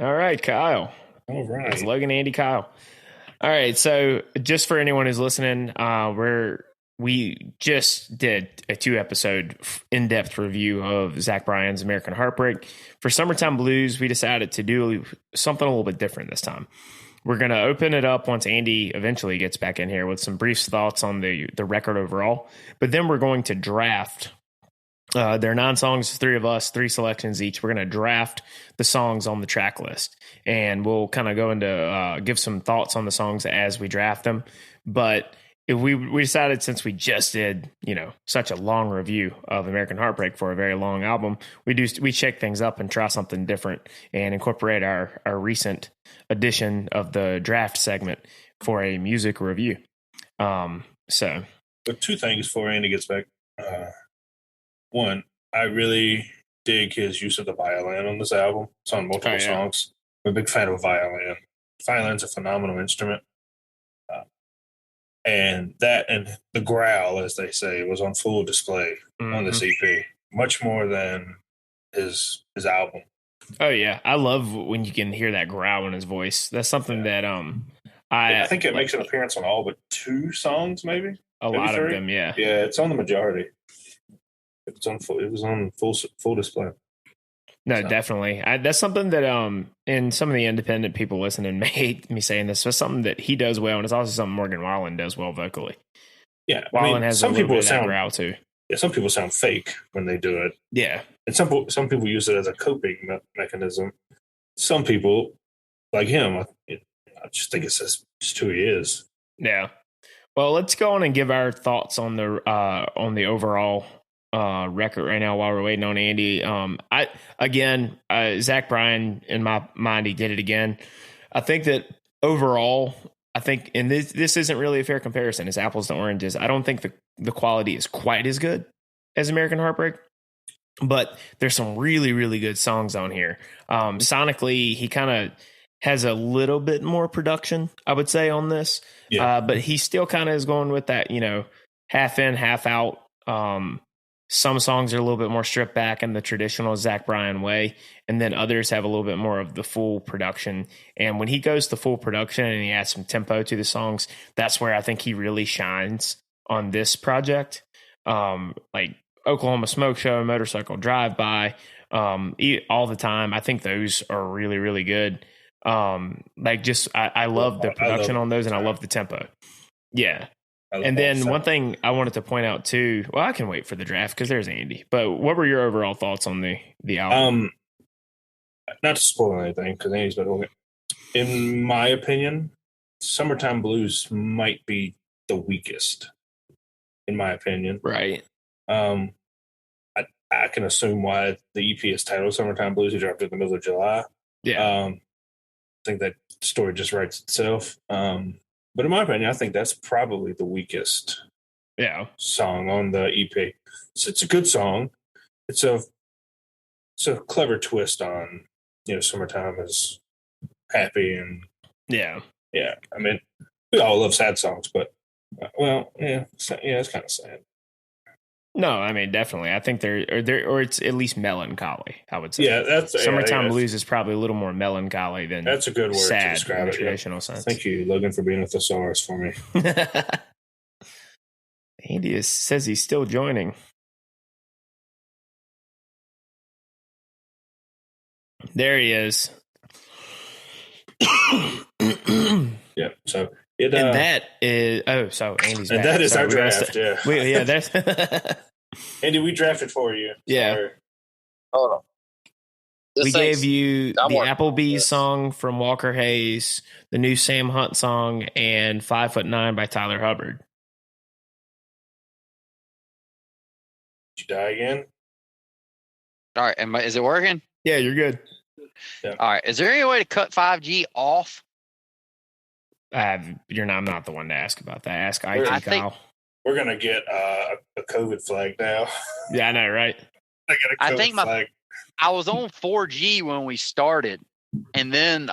S2: All right, Kyle.
S4: All right.
S2: It's Logan, Andy, Kyle. All right, so just for anyone who's listening, we just did a 2-episode in-depth review of Zach Bryan's American Heartbreak. For Summertime Blues, we decided to do something a little bit different this time. We're going to open it up once Andy eventually gets back in here with some brief thoughts on the record overall. But then we're going to draft. There are 9 songs, 3 of us, 3 selections each. We're going to draft the songs on the track list. And we'll kind of go into give some thoughts on the songs as we draft them. But if we decided, since we just did, such a long review of American Heartbreak for a very long album, we shake things up and try something different and incorporate our recent edition of the draft segment for a music review. But
S4: 2 things before Andy gets back. One, I really dig his use of the violin on this album. It's on multiple songs. I'm a big fan of violin. Violin's a phenomenal instrument. And that and the growl, as they say, was on full display on this EP, much more than his album.
S2: Oh yeah, I love when you can hear that growl in his voice. That's something that
S4: I think it makes an appearance on all but 2 songs, maybe.
S2: Maybe lot 3? Of them, yeah.
S4: Yeah, it's on the majority. It was on full display.
S2: No, definitely. That's something that and some of the independent people listening may hate me saying this, but something that he does well, and it's also something Morgan Wallen does well vocally.
S4: Yeah,
S2: Wallen has some people sound growl too.
S4: Yeah, some people sound fake when they do it.
S2: Yeah,
S4: and some people use it as a coping mechanism. Some people, like him, I just think it's just who he is.
S2: Yeah. Well, let's go on and give our thoughts on the overall record right now while we're waiting on Andy. Zach Bryan, in my mind, he did it again. I think that overall, and this isn't really a fair comparison, it's apples to oranges. I don't think the quality is quite as good as American Heartbreak, but there's some really, really good songs on here. Sonically, he kind of has a little bit more production, I would say, on this.
S4: Yeah.
S2: But he still kind of is going with that, half in, half out. Some songs are a little bit more stripped back in the traditional Zach Bryan way, and then others have a little bit more of the full production. And when he goes to full production and he adds some tempo to the songs, that's where I think he really shines on this project. Like Oklahoma Smoke Show, Motorcycle Drive By, all the time. I think those are really, really good. I love the production on those, and I love the tempo. Yeah. And then one thing I wanted to point out too, well, I can wait for the draft because there's Andy, but what were your overall thoughts on the album?
S4: Not to spoil anything because Andy's been doing it. In my opinion, Summertime Blues might be the weakest, in my opinion.
S2: Right.
S4: I can assume why the EP is titled Summertime Blues. He dropped it in the middle of July.
S2: Yeah.
S4: I think that story just writes itself. But in my opinion, I think that's probably the weakest song on the EP. So it's a good song. It's a clever twist on, Summertime is happy and
S2: yeah.
S4: I mean, we all love sad songs, but it's kind of sad.
S2: No, I mean, definitely. I think or it's at least melancholy, I would say.
S4: Yeah, that's
S2: Summertime Blues is probably a little more melancholy than
S4: that's a good word
S2: sad
S4: to describe
S2: in the
S4: it.
S2: traditional sense.
S4: Thank you, Logan, for being a thesaurus for me.
S2: Andy says he's still joining. There he is.
S4: Yeah, so
S2: and that is so Andy's back.
S4: And that is
S2: Sorry,
S4: our draft.
S2: That's
S4: Andy, we drafted for you.
S2: Yeah.
S4: Sorry.
S3: Hold on.
S2: We gave you the Applebee's song from Walker Hayes, the new Sam Hunt song, and 5'9" by Tyler Hubbard.
S4: Did you die again?
S3: All right. Is it working?
S2: Yeah, you're good.
S4: Yeah.
S3: All right. Is there any way to cut 5G off?
S2: I'm not the one to ask about that. Ask IT Kyle.
S4: We're gonna get a COVID flag now.
S2: Yeah, I know, right?
S3: I think I was on 4G when we started, and then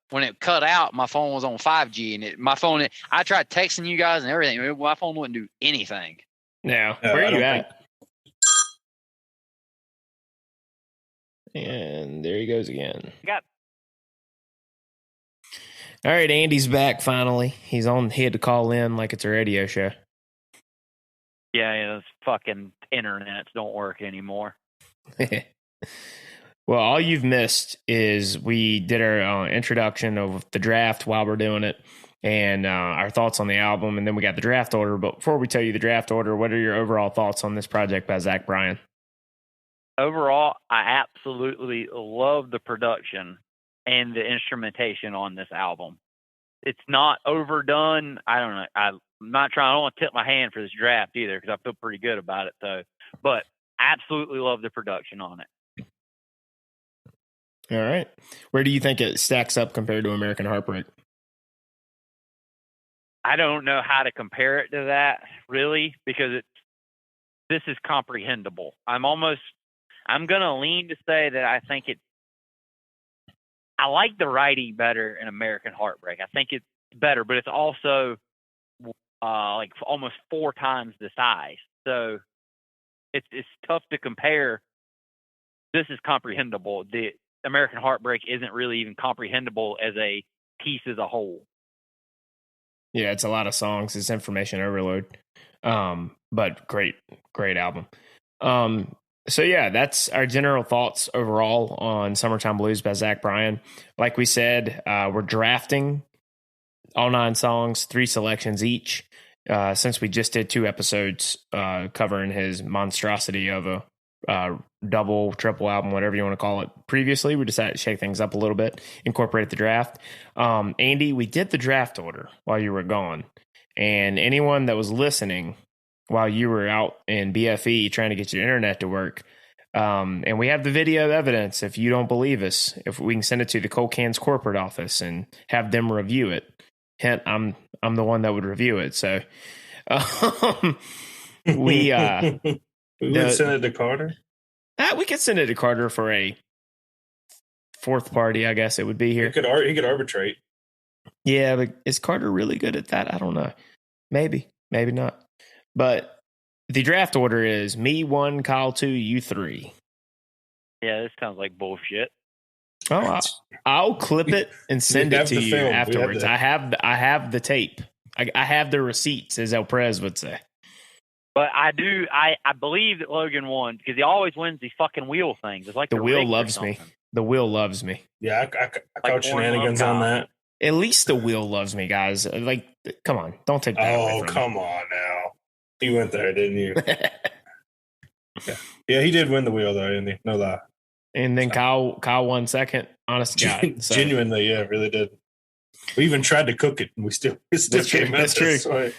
S3: when it cut out, my phone was on 5G, and I tried texting you guys and everything. My phone wouldn't do anything.
S2: Now, where are you at? And there he goes again. All right, Andy's back finally. He had to call in like it's a radio show.
S5: Yeah, those fucking internets don't work anymore.
S2: Well, all you've missed is we did our introduction of the draft while we're doing it, and our thoughts on the album, and then we got the draft order. But before we tell you the draft order, what are your overall thoughts on this project by Zach Bryan?
S5: Overall, I absolutely love the production and the instrumentation on this album. It's not overdone. I don't know. I'm not trying. I don't want to tip my hand for this draft either because I feel pretty good about it. So, but absolutely love the production on it.
S2: All right. Where do you think it stacks up compared to American Heartbreak?
S5: I don't know how to compare it to that really because this is comprehensible. I'm going to lean to say that I think I like the writing better in American Heartbreak. I think it's better, but it's also like almost 4 times the size. So it's tough to compare. This is comprehensible. The American Heartbreak isn't really even comprehensible as a piece as a whole.
S2: Yeah, it's a lot of songs. It's information overload. But great album. So yeah, that's our general thoughts overall on Summertime Blues by Zach Bryan. Like we said, we're drafting all 9 songs, 3 selections each. Since we just did 2 episodes covering his monstrosity of a double, triple album, whatever you want to call it. Previously, we decided to shake things up a little bit, incorporate the draft. Andy, we did the draft order while you were gone. And anyone that was listening while you were out in BFE trying to get your internet to work. And we have the video evidence. If you don't believe us, if we can send it to the Cold Cans corporate office and have them review it. Hint, I'm the one that would review it. So we
S4: We would send it to Carter.
S2: We could send it to Carter for a fourth party, I guess it would be here.
S4: He could arbitrate.
S2: Yeah, but is Carter really good at that? I don't know. Maybe not. But the draft order is me 1, Kyle 2, you 3.
S5: Yeah, this sounds like bullshit.
S2: Oh, I'll clip it and send it to you afterwards. I have the tape. I have the receipts, as El Prez would say.
S5: But I believe that Logan won because he always wins these fucking wheel things. It's like
S2: the wheel loves me. The wheel loves me.
S4: Yeah, I caught shenanigans on that.
S2: At least the wheel loves me, guys. Like, come on, don't take that away from me.
S4: Come on now. You went there, didn't you? Yeah, he did win the wheel though, didn't he? No lie.
S2: And then Kyle won second. Honest to God,
S4: genuinely, yeah, really did. We even tried to cook it, and we still came out this way.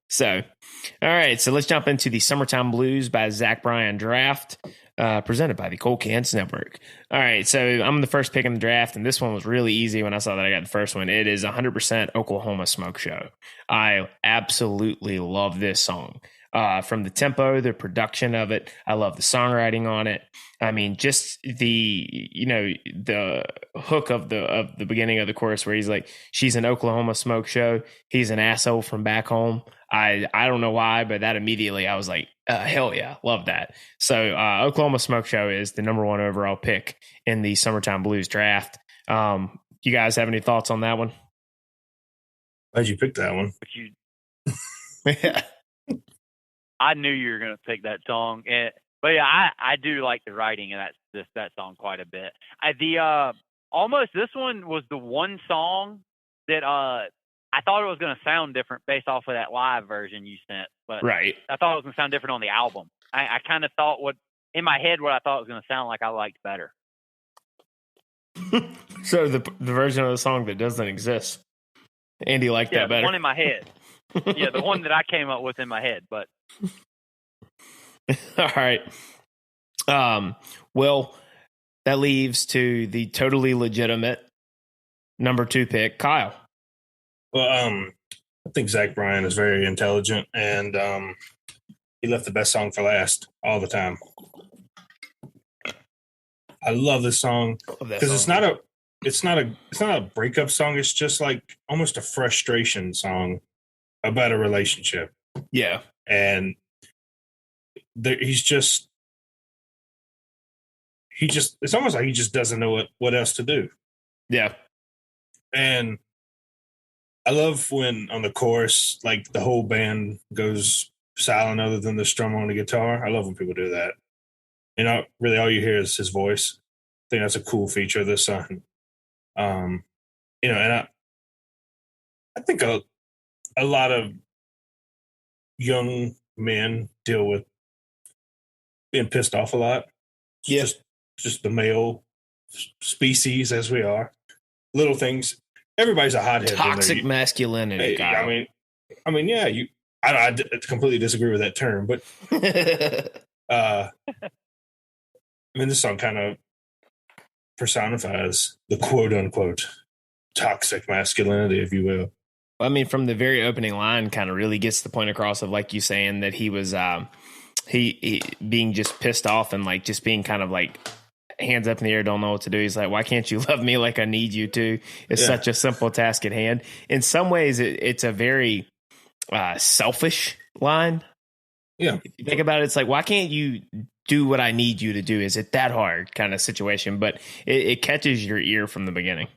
S2: So, all right. So let's jump into the Summertime Blues by Zach Bryan draft, presented by the Cold Cans Network. All right. So I'm the first pick in the draft, and this one was really easy when I saw that I got the first one. It is 100% Oklahoma Smoke Show. I absolutely love this song. From the tempo, the production of it. I love the songwriting on it. I mean, just the hook of the beginning of the chorus where he's like, she's an Oklahoma Smoke Show. He's an asshole from back home. I don't know why, but that immediately I was like, hell yeah, love that. So Oklahoma Smoke Show is the number 1 overall pick in the Summertime Blues draft. You guys have any thoughts on that one?
S4: Why'd you pick that one?
S2: Yeah.
S5: I knew you were going to pick that song, but yeah, I do like the writing of that song quite a bit. This one was the one song that I thought it was going to sound different based off of that live version you sent, but
S2: right.
S5: I thought it was going to sound different on the album. I kind of thought in my head what I thought it was going to sound like I liked better.
S2: So the version of the song that doesn't exist, Andy liked that better.
S5: The one in my head. Yeah, the one that I came up with in my head, but.
S2: All right. Well, that leaves to the totally legitimate number 2 pick, Kyle.
S4: Well, I think Zach Bryan is very intelligent, and he left the best song for last all the time. I love this song because it's not a breakup song. It's just like almost a frustration song about a relationship.
S2: Yeah.
S4: And it's almost like he just doesn't know what else to do.
S2: Yeah.
S4: And I love when on the chorus, like the whole band goes silent other than the strum on the guitar. I love when people do that. Really all you hear is his voice. I think that's a cool feature of this song. And I think a lot of young men deal with being pissed off a lot.
S2: Yeah.
S4: Just the male species as we are. Little things. Everybody's a hothead.
S2: Toxic masculinity, guy.
S4: I mean, yeah. I completely disagree with that term, but this song kind of personifies the quote unquote toxic masculinity, if you will.
S2: I mean, from the very opening line, kind of really gets the point across of like you saying that he was he being just pissed off and like just being kind of like hands up in the air, don't know what to do. He's like, why can't you love me like I need you to? It's such a simple task at hand. In some ways, it's a very selfish line.
S4: Yeah.
S2: If you think about it, it's like, why can't you do what I need you to do? Is it that hard kind of situation? But it catches your ear from the beginning.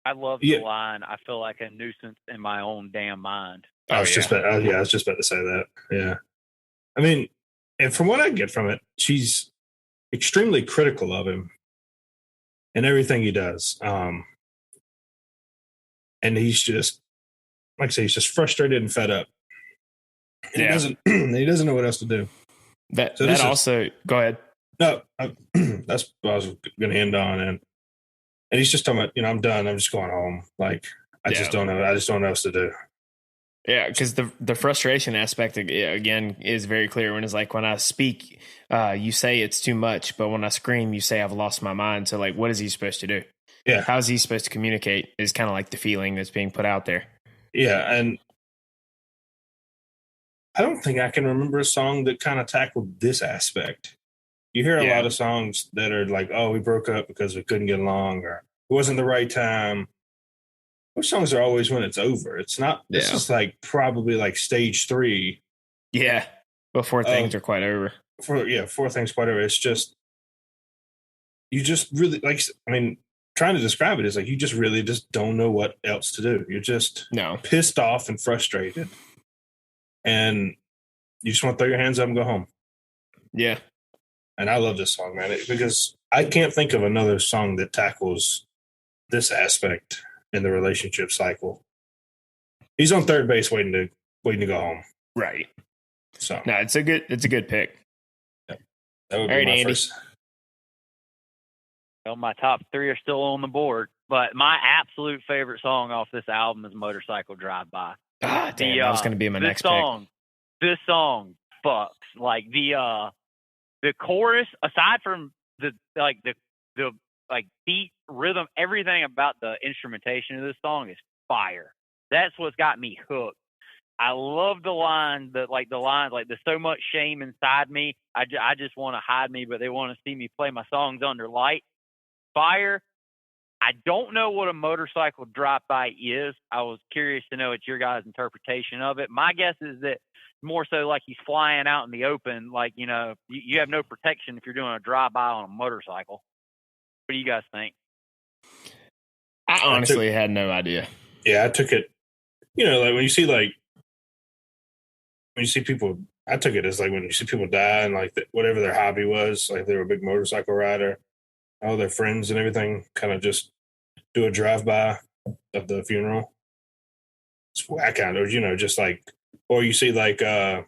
S5: I love the line, I feel like a nuisance in my own damn mind.
S4: I was just about to say that. Yeah. I mean, and from what I get from it, she's extremely critical of him and everything he does. And he's just, like I say, he's just frustrated and fed up. And he doesn't know what else to do.
S2: Go ahead.
S4: No, that's what I was going to end on. And he's just talking about, I'm done. I'm just going home. Like, I just don't know. I just don't know what else to do.
S2: Yeah, because the frustration aspect, again, is very clear when it's like, when I speak, you say it's too much, but when I scream, you say I've lost my mind. So, like, what is he supposed to do?
S4: Yeah.
S2: How is he supposed to communicate is kind of like the feeling that's being put out there.
S4: Yeah, and I don't think I can remember a song that kind of tackled this aspect. You hear a lot of songs that are like, oh, we broke up because we couldn't get along, or it wasn't the right time. Those songs are always when it's over. It's not, this is like probably like stage 3.
S2: Yeah. Before things are quite over.
S4: Before things quite over. It's just, you just really, like, I mean, trying to describe it is like, you just really just don't know what else to do. You're just pissed off and frustrated. And you just want to throw your hands up and go home.
S2: Yeah.
S4: And I love this song, man, because I can't think of another song that tackles this aspect in the relationship cycle. He's on third base waiting to go home.
S2: Right.
S4: So
S2: no, it's a good pick.
S4: Yeah. That would
S2: be
S4: my
S2: Andy.
S4: First.
S5: Well, my top 3 are still on the board, but my absolute favorite song off this album is Motorcycle Drive-By.
S2: Ah, damn, that was going to be my next pick.
S5: This song fucks. Like the chorus, aside from the beat, rhythm, everything about the instrumentation of this song is fire. That's what's got me hooked. I love the lines, there's so much shame inside me. I just want to hide me, but they want to see me play my songs under light. Fire. I don't know what a motorcycle drive-by is. I was curious to know it's your guys' interpretation of it. My guess is that more so like he's flying out in the open, like, you know, you have no protection if you're doing a drive-by on a motorcycle. What do you guys think?
S2: I honestly had no idea.
S4: Yeah, I took it, you know, like when you see people, I took it as like when you see people die and like whatever their hobby was, like they were a big motorcycle rider, all their friends and everything kind of just do a drive-by of the funeral. It's whack out, or, you know, just like, or you see like a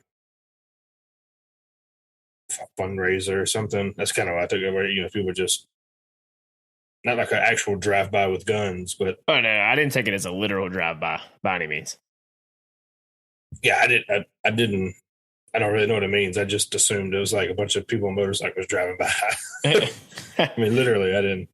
S4: fundraiser or something. That's kind of what I took it, where, you know, people just, not like an actual drive-by with guns, but.
S2: Oh, no, I didn't take it as a literal drive-by by any means.
S4: Yeah, I didn't. I don't really know what it means. I just assumed it was like a bunch of people on motorcycles driving by. I mean, literally, I didn't.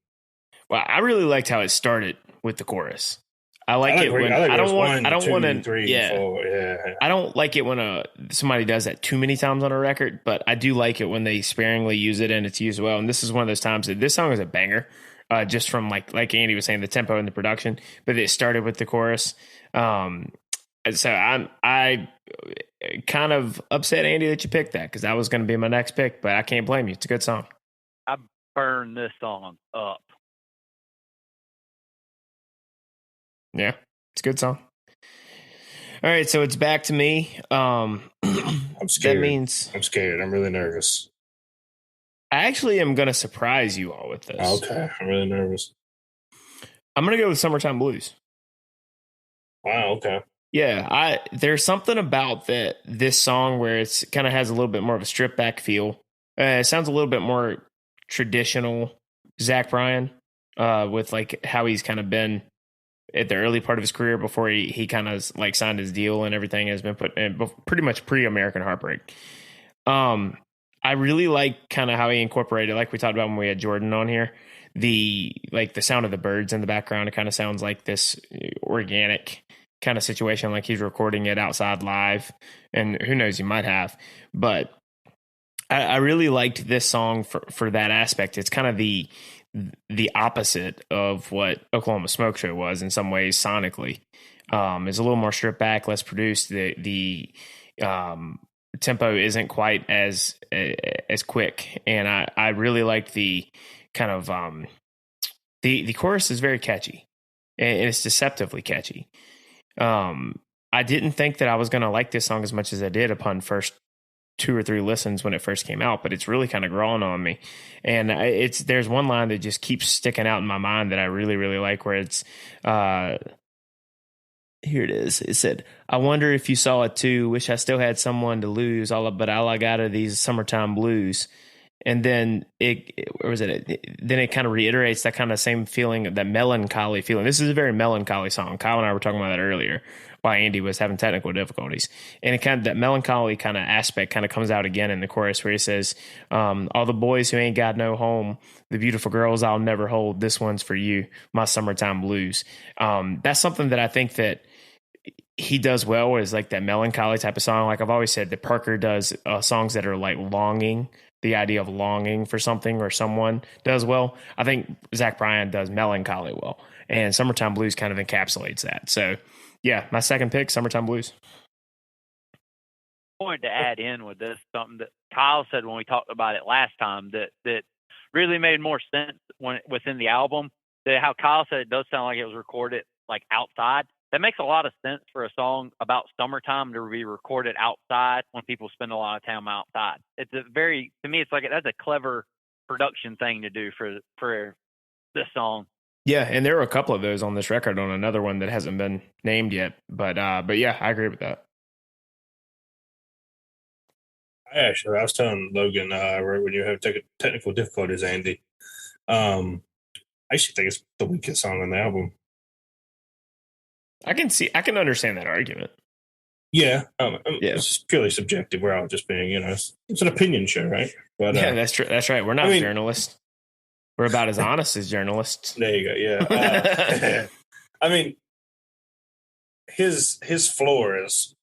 S2: Well, I really liked how it started with the chorus. I like it when I don't want to. Yeah, I don't like it when somebody does that too many times on a record, but I do like it when they sparingly use it and it's used well. And this is one of those times that this song is a banger, just from like Andy was saying, the tempo and the production. But it started with the chorus. So I kind of upset Andy that you picked that, because that was going to be my next pick, but I can't blame you. It's a good song.
S5: I burn this song up.
S2: Yeah, it's a good song. All right, so it's back to me. I'm
S4: scared.
S2: That means
S4: I'm scared. I'm really nervous.
S2: I actually am going to surprise you all with this.
S4: Okay, I'm really nervous.
S2: I'm going to go with Summertime Blues.
S4: Wow, okay.
S2: Yeah, there's something about this song where it's kind of has a little bit more of a stripped back feel. It sounds a little bit more traditional Zach Bryan, with like how he's kind of been at the early part of his career before he kind of like signed his deal and everything has been put in pretty much pre-American Heartbreak. I really like kind of how he incorporated, like we talked about when we had Jordan on here, the sound of the birds in the background. It kind of sounds like this organic kind of situation, like he's recording it outside live, and who knows, he might have. But I really liked this song for that aspect. It's kind of the opposite of what Oklahoma Smoke Show was in some ways sonically. It's a little more stripped back, less produced. The tempo isn't quite as quick, and I really like the kind of the chorus is very catchy, and it's deceptively catchy. I didn't think that I was going to like this song as much as I did upon first 2 or 3 listens when it first came out, but it's really kind of growing on me. And there's one line that just keeps sticking out in my mind that I really, really like, where it's, here it is. It said, "I wonder if you saw it too. Wish I still had someone to lose. But all I got are these summertime blues." And then then it kind of reiterates that kind of same feeling, that melancholy feeling. This is a very melancholy song. Kyle and I were talking about that earlier, why Andy was having technical difficulties. And it kind of, that melancholy kind of aspect kind of comes out again in the chorus, where he says, "All the boys who ain't got no home, the beautiful girls I'll never hold, this one's for you, my summertime blues." That's something that I think that he does well is like that melancholy type of song. Like I've always said that Parker does songs that are like longing, the idea of longing for something or someone does well. I think Zach Bryan does melancholy well, and Summertime Blues kind of encapsulates that. So yeah, my second pick, Summertime Blues.
S5: I wanted to add in with this something that Kyle said when we talked about it last time that really made more sense within the album. That how Kyle said it does sound like it was recorded like outside. That makes a lot of sense for a song about summertime to be recorded outside when people spend a lot of time outside. It's to me, it's like that's a clever production thing to do for this song.
S2: Yeah, and there were a couple of those on this record on another one that hasn't been named yet. But yeah, I agree with that.
S4: I was telling Logan right when you have technical difficulties, Andy. I actually think it's the weakest song on the album.
S2: I can understand that argument.
S4: Yeah, it's purely subjective. We're all just being, it's an opinion show, right? But
S2: yeah, that's true. That's right. We're not journalists. We're about as honest as journalists.
S4: There you go. Yeah. I mean, his floor is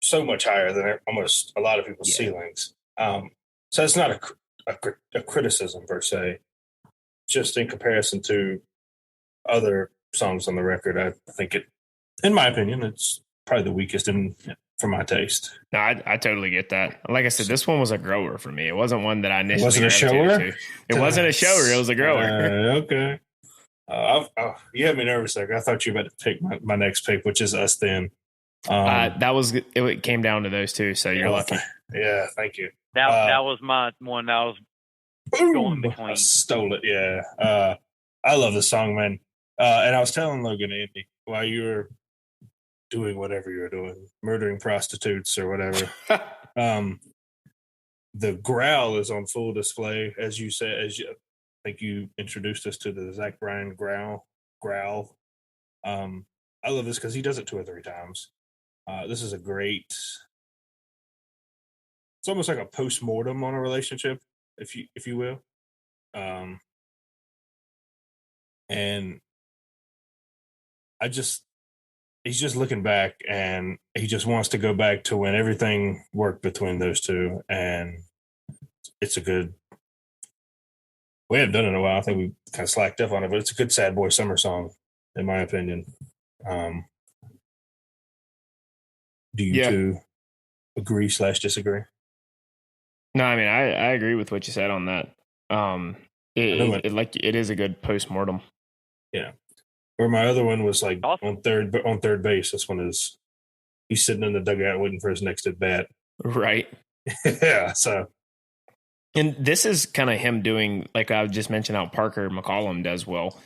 S4: so much higher than almost a lot of people's ceilings. So it's not a criticism per se. Just in comparison to other songs on the record, I think in my opinion, it's probably the weakest for my taste.
S2: No, I totally get that. Like I said, this one was a grower for me. It wasn't one that I initially
S4: wasn't a shower.
S2: To. It wasn't a shower. It was a grower.
S4: Okay. You had me nervous there. I thought you were about to pick my next pick, which is Us Then.
S2: It came down to those two, so you're lucky.
S4: Yeah, thank you.
S5: That was my one. That was going between.
S4: I stole it. Yeah. I love the song, man. And I was telling Logan, Andy, while you were doing whatever you were doing, murdering prostitutes or whatever, the growl is on full display, as you said. I think you introduced us to the Zach Bryan growl. I love this because he does it 2 or 3 times. This is a great. It's almost like a post-mortem on a relationship, if you will. And he's just looking back, and he just wants to go back to when everything worked between those two, and it's a good. We haven't done it in a while. I think we kind of slacked up on it, but it's a good sad boy summer song, in my opinion. Do you two agree / disagree?
S2: No, I mean I agree with what you said on that. It is a good post-mortem.
S4: Yeah. Where my other one was like on third base. This one is he's sitting in the dugout waiting for his next at bat.
S2: Right.
S4: Yeah. So.
S2: And this is kind of him doing, like I just mentioned, how Parker McCollum does well.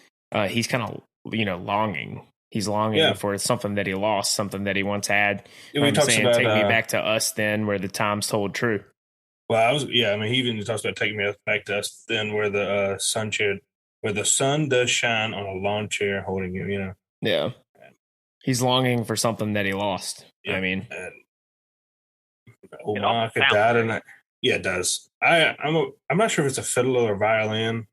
S2: He's kind of longing. He's longing for something that he lost, something that he once had.
S4: He talks about
S2: take me back to Us Then, where the times told true.
S4: Well, he even talks about taking me back to Us Then, where the sun does shine on a lawn chair holding you,
S2: Yeah. He's longing for something that he lost. Yeah. I mean,
S4: I could die tonight. Yeah, it does. I'm not sure if it's a fiddle or a violin.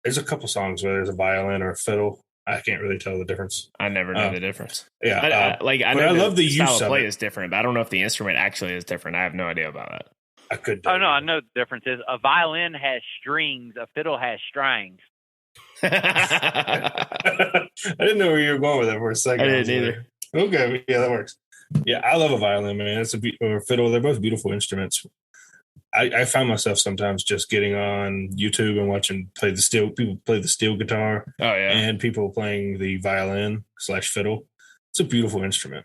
S4: There's a couple songs where there's a violin or a fiddle. I can't really tell the difference.
S2: I never know the difference.
S4: Yeah,
S2: I know I love the style of play is different, but I don't know if the instrument actually is different. I have no idea about that.
S4: I could.
S5: Oh no, I know the difference is a violin has strings, a fiddle has strings.
S4: I didn't know where you were going with that for a second.
S2: I didn't either.
S4: Okay, yeah, that works. Yeah, I love a violin, man. Or a fiddle. They're both beautiful instruments. I find myself sometimes just getting on YouTube and watching people play the steel guitar.
S2: Oh yeah,
S4: and people playing the violin / fiddle. It's a beautiful instrument.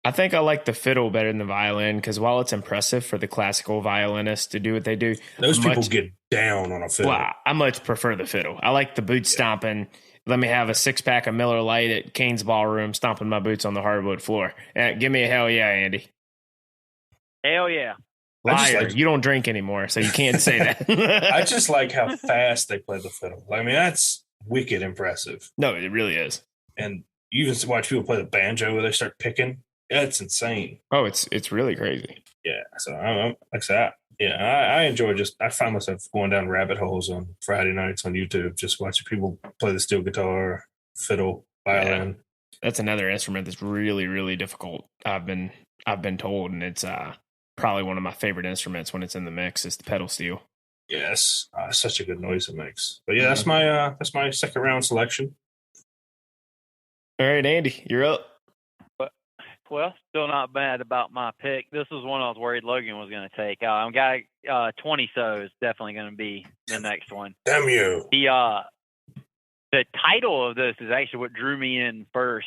S2: I think I like the fiddle better than the violin because while it's impressive for the classical violinists to do what they do,
S4: those people get down on a fiddle.
S2: Well, I much prefer the fiddle. I like the boot stomping. Let me have a 6-pack of Miller Lite at Kane's Ballroom, stomping my boots on the hardwood floor. Give me a hell yeah, Andy.
S5: Hell yeah.
S2: Liar, you don't drink anymore, so you can't say that.
S4: I just like how fast they play the fiddle. I mean, that's wicked impressive.
S2: No, it really is.
S4: And you even watch people play the banjo where they start picking. That's insane.
S2: Oh, it's really crazy.
S4: Yeah. So I'm like that. Yeah, I enjoy I find myself going down rabbit holes on Friday nights on YouTube, just watching people play the steel guitar, fiddle, violin.
S2: That's another instrument that's really, really difficult. I've been told, and it's probably one of my favorite instruments when it's in the mix is the pedal steel.
S4: Yes, such a good noise it makes. But yeah, that's my second round selection.
S2: All right, Andy, you're up.
S5: Well, still not bad about my pick. This was one I was worried Logan was going to take. I'm got 20 so is definitely going to be the next one.
S4: Damn you!
S5: The title of this is actually what drew me in first.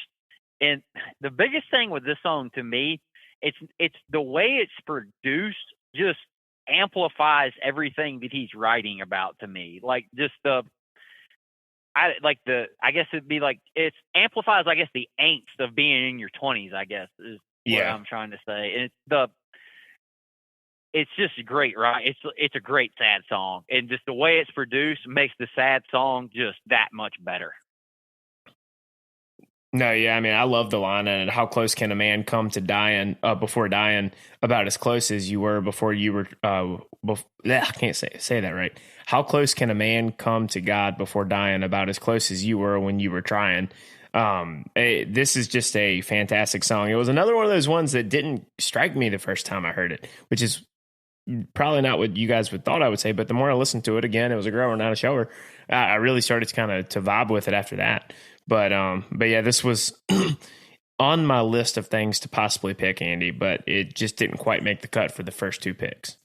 S5: And the biggest thing with this song to me, it's the way it's produced just amplifies everything that he's writing about to me. Like just I guess it'd be like it amplifies, I guess, the angst of being in your 20s, I guess, is what I'm trying to say. And it's just great, right? It's a great sad song, and just the way it's produced makes the sad song just that much better.
S2: No, yeah, I mean, I love the line and how close can a man come to dying before dying, about as close as you were before you were. I can't say that right. How close can a man come to God before dying, about as close as you were when you were trying? This is just a fantastic song. It was another one of those ones that didn't strike me the first time I heard it, which is probably not what you guys would thought I would say. But the more I listened to it again, it was a grower, not a shower. I really started to vibe with it after that. But yeah, this was on my list of things to possibly pick, Andy, but it just didn't quite make the cut for the first two picks.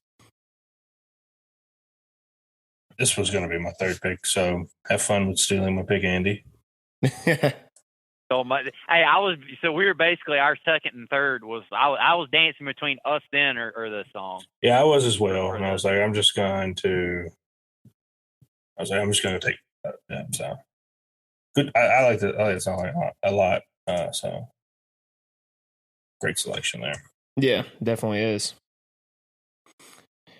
S4: This was going to be my third pick, so have fun with stealing my pick, Andy.
S5: So we were basically our second and third was I was dancing between us then or the song.
S4: Yeah, I was as well, and I was like, I'm just going to take that. Yeah, so good. I like the song a lot. So great selection there.
S2: Yeah, definitely is.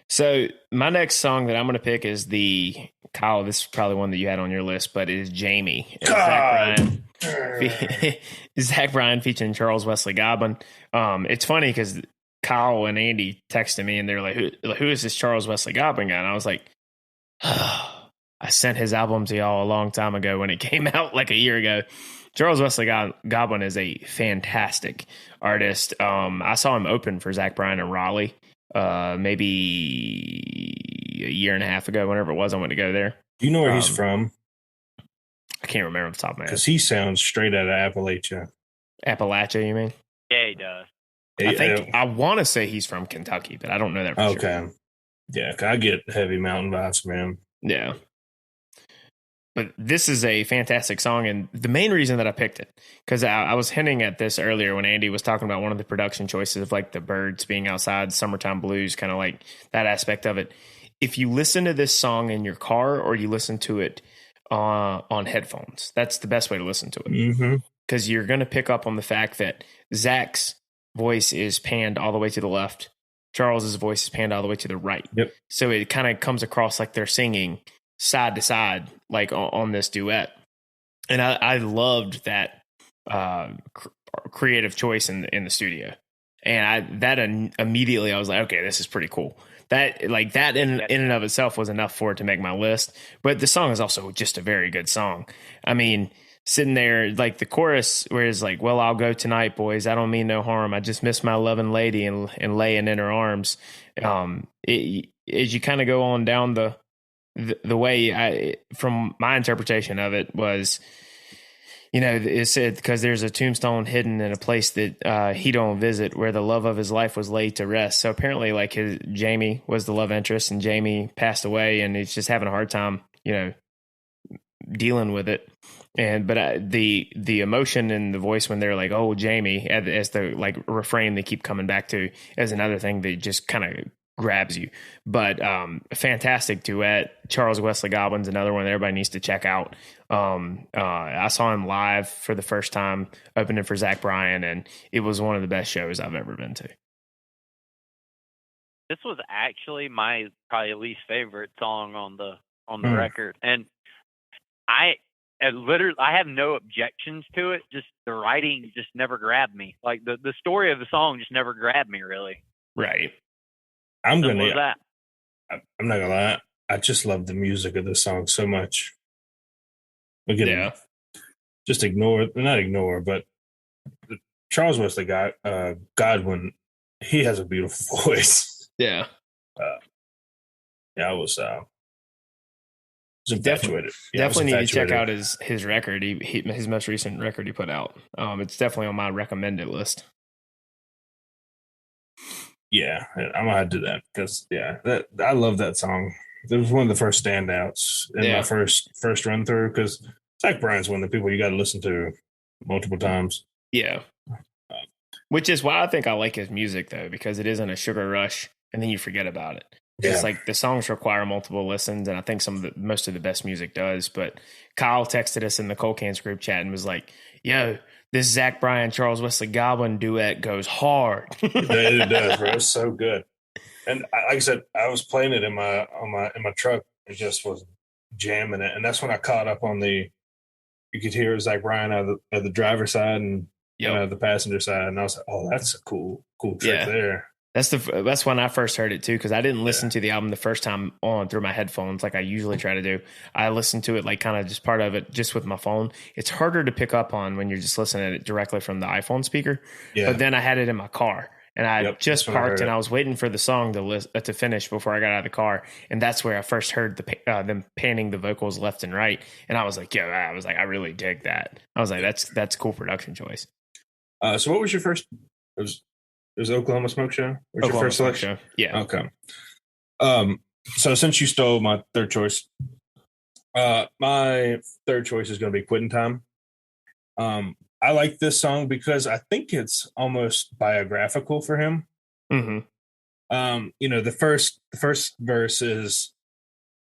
S2: So my next song that I'm going to pick is Kyle. This is probably one that you had on your list, but it is Jamie. Zach Bryan featuring Charles Wesley Goblin. It's funny because Kyle and Andy texted me and they're like, "Who is this Charles Wesley Goblin guy?" And I was like, I sent his album to y'all a long time ago when it came out, like a year ago. Charles Wesley Goblin is a fantastic artist. I saw him open for Zach Bryan in Raleigh, maybe a year and a half ago, whenever it was I went to go there.
S4: Do you know where he's from?
S2: I can't remember off the top of my head.
S4: Because he sounds straight out of Appalachia.
S2: Appalachia, you mean?
S5: Yeah, he does.
S2: I want to say he's from Kentucky, but I don't know that for sure.
S4: Okay. Yeah, I get heavy mountain vibes from him.
S2: Yeah. But this is a fantastic song, and the main reason that I picked it, because I was hinting at this earlier when Andy was talking about one of the production choices of like the birds being outside, summertime blues, kind of like that aspect of it. If you listen to this song in your car or you listen to it on headphones, that's the best way to listen to it. Because you're going to pick up on the fact that Zach's voice is panned all the way to the left. Charles's voice is panned all the way to the right.
S4: Yep.
S2: So it kind of comes across like they're singing side to side, like on this duet. And I loved that creative choice in the studio. And immediately I was like, okay, this is pretty cool. That in and of itself was enough for it to make my list. But the song is also just a very good song. I mean, sitting there, like the chorus where it's like, well, I'll go tonight, boys. I don't mean no harm. I just miss my loving lady and laying in her arms. As you kind of go on down the way from my interpretation of it was, it said, because there's a tombstone hidden in a place that he don't visit, where the love of his life was laid to rest. So apparently, like Jamie was the love interest, and Jamie passed away, and he's just having a hard time, dealing with it. But the emotion in the voice when they're like, "Oh, Jamie," as the like refrain they keep coming back to, as another thing that just kind of grabs you. But a fantastic duet. Charles Wesley Goblin's another one that everybody needs to check out. I saw him live for the first time opening for Zach Bryan, and it was one of the best shows I've ever been to.
S5: This was actually my probably least favorite song on the record, and I have no objections to it. Just the writing just never grabbed me. Like the story of the song just never grabbed me, really.
S2: Right.
S4: I'm not gonna lie. I just love the music of the song so much. Just not ignore, but Charles Wesley Godwin, he has a beautiful voice.
S2: Yeah.
S4: Yeah, I was infatuated.
S2: Definitely need to check out his record. His most recent record he put out. It's definitely on my recommended list.
S4: Yeah, I'm gonna do that because I love that song. It was one of the first standouts in my first run through because Zach Bryan's one of the people you got to listen to multiple times.
S2: Yeah, which is why I think I like his music though, because it isn't a sugar rush and then you forget about it. It's like the songs require multiple listens, and I think most of the best music does. But Kyle texted us in the Cold Cans group chat and was like, "Yo, this Zach Bryan Charles Wesley Godwin duet goes hard."
S4: It does, bro. It's so good. And like I said, I was playing it in my truck. It just was jamming it, and that's when I caught up on you could hear Zach Bryan out of the driver's side and out of the passenger side, and I was like, "Oh, that's a cool trick there."
S2: That's when I first heard it too, because I didn't listen to the album the first time on through my headphones like I usually try to do. I listened to it like kind of just part of it just with my phone. It's harder to pick up on when you're just listening to it directly from the iPhone speaker. Yeah. But then I had it in my car and I just parked and I was waiting for the song to finish before I got out of the car, and that's where I first heard them panning the vocals left and right, and I was like, I really dig that. I was like, that's a cool production choice.
S4: So what was your first? It was Oklahoma Smoke Show? Was your first selection?
S2: Yeah.
S4: Okay. So since you stole my third choice, my third choice is going to be Quitting Time. I like this song because I think it's almost biographical for him.
S2: Mm-hmm.
S4: The first verse is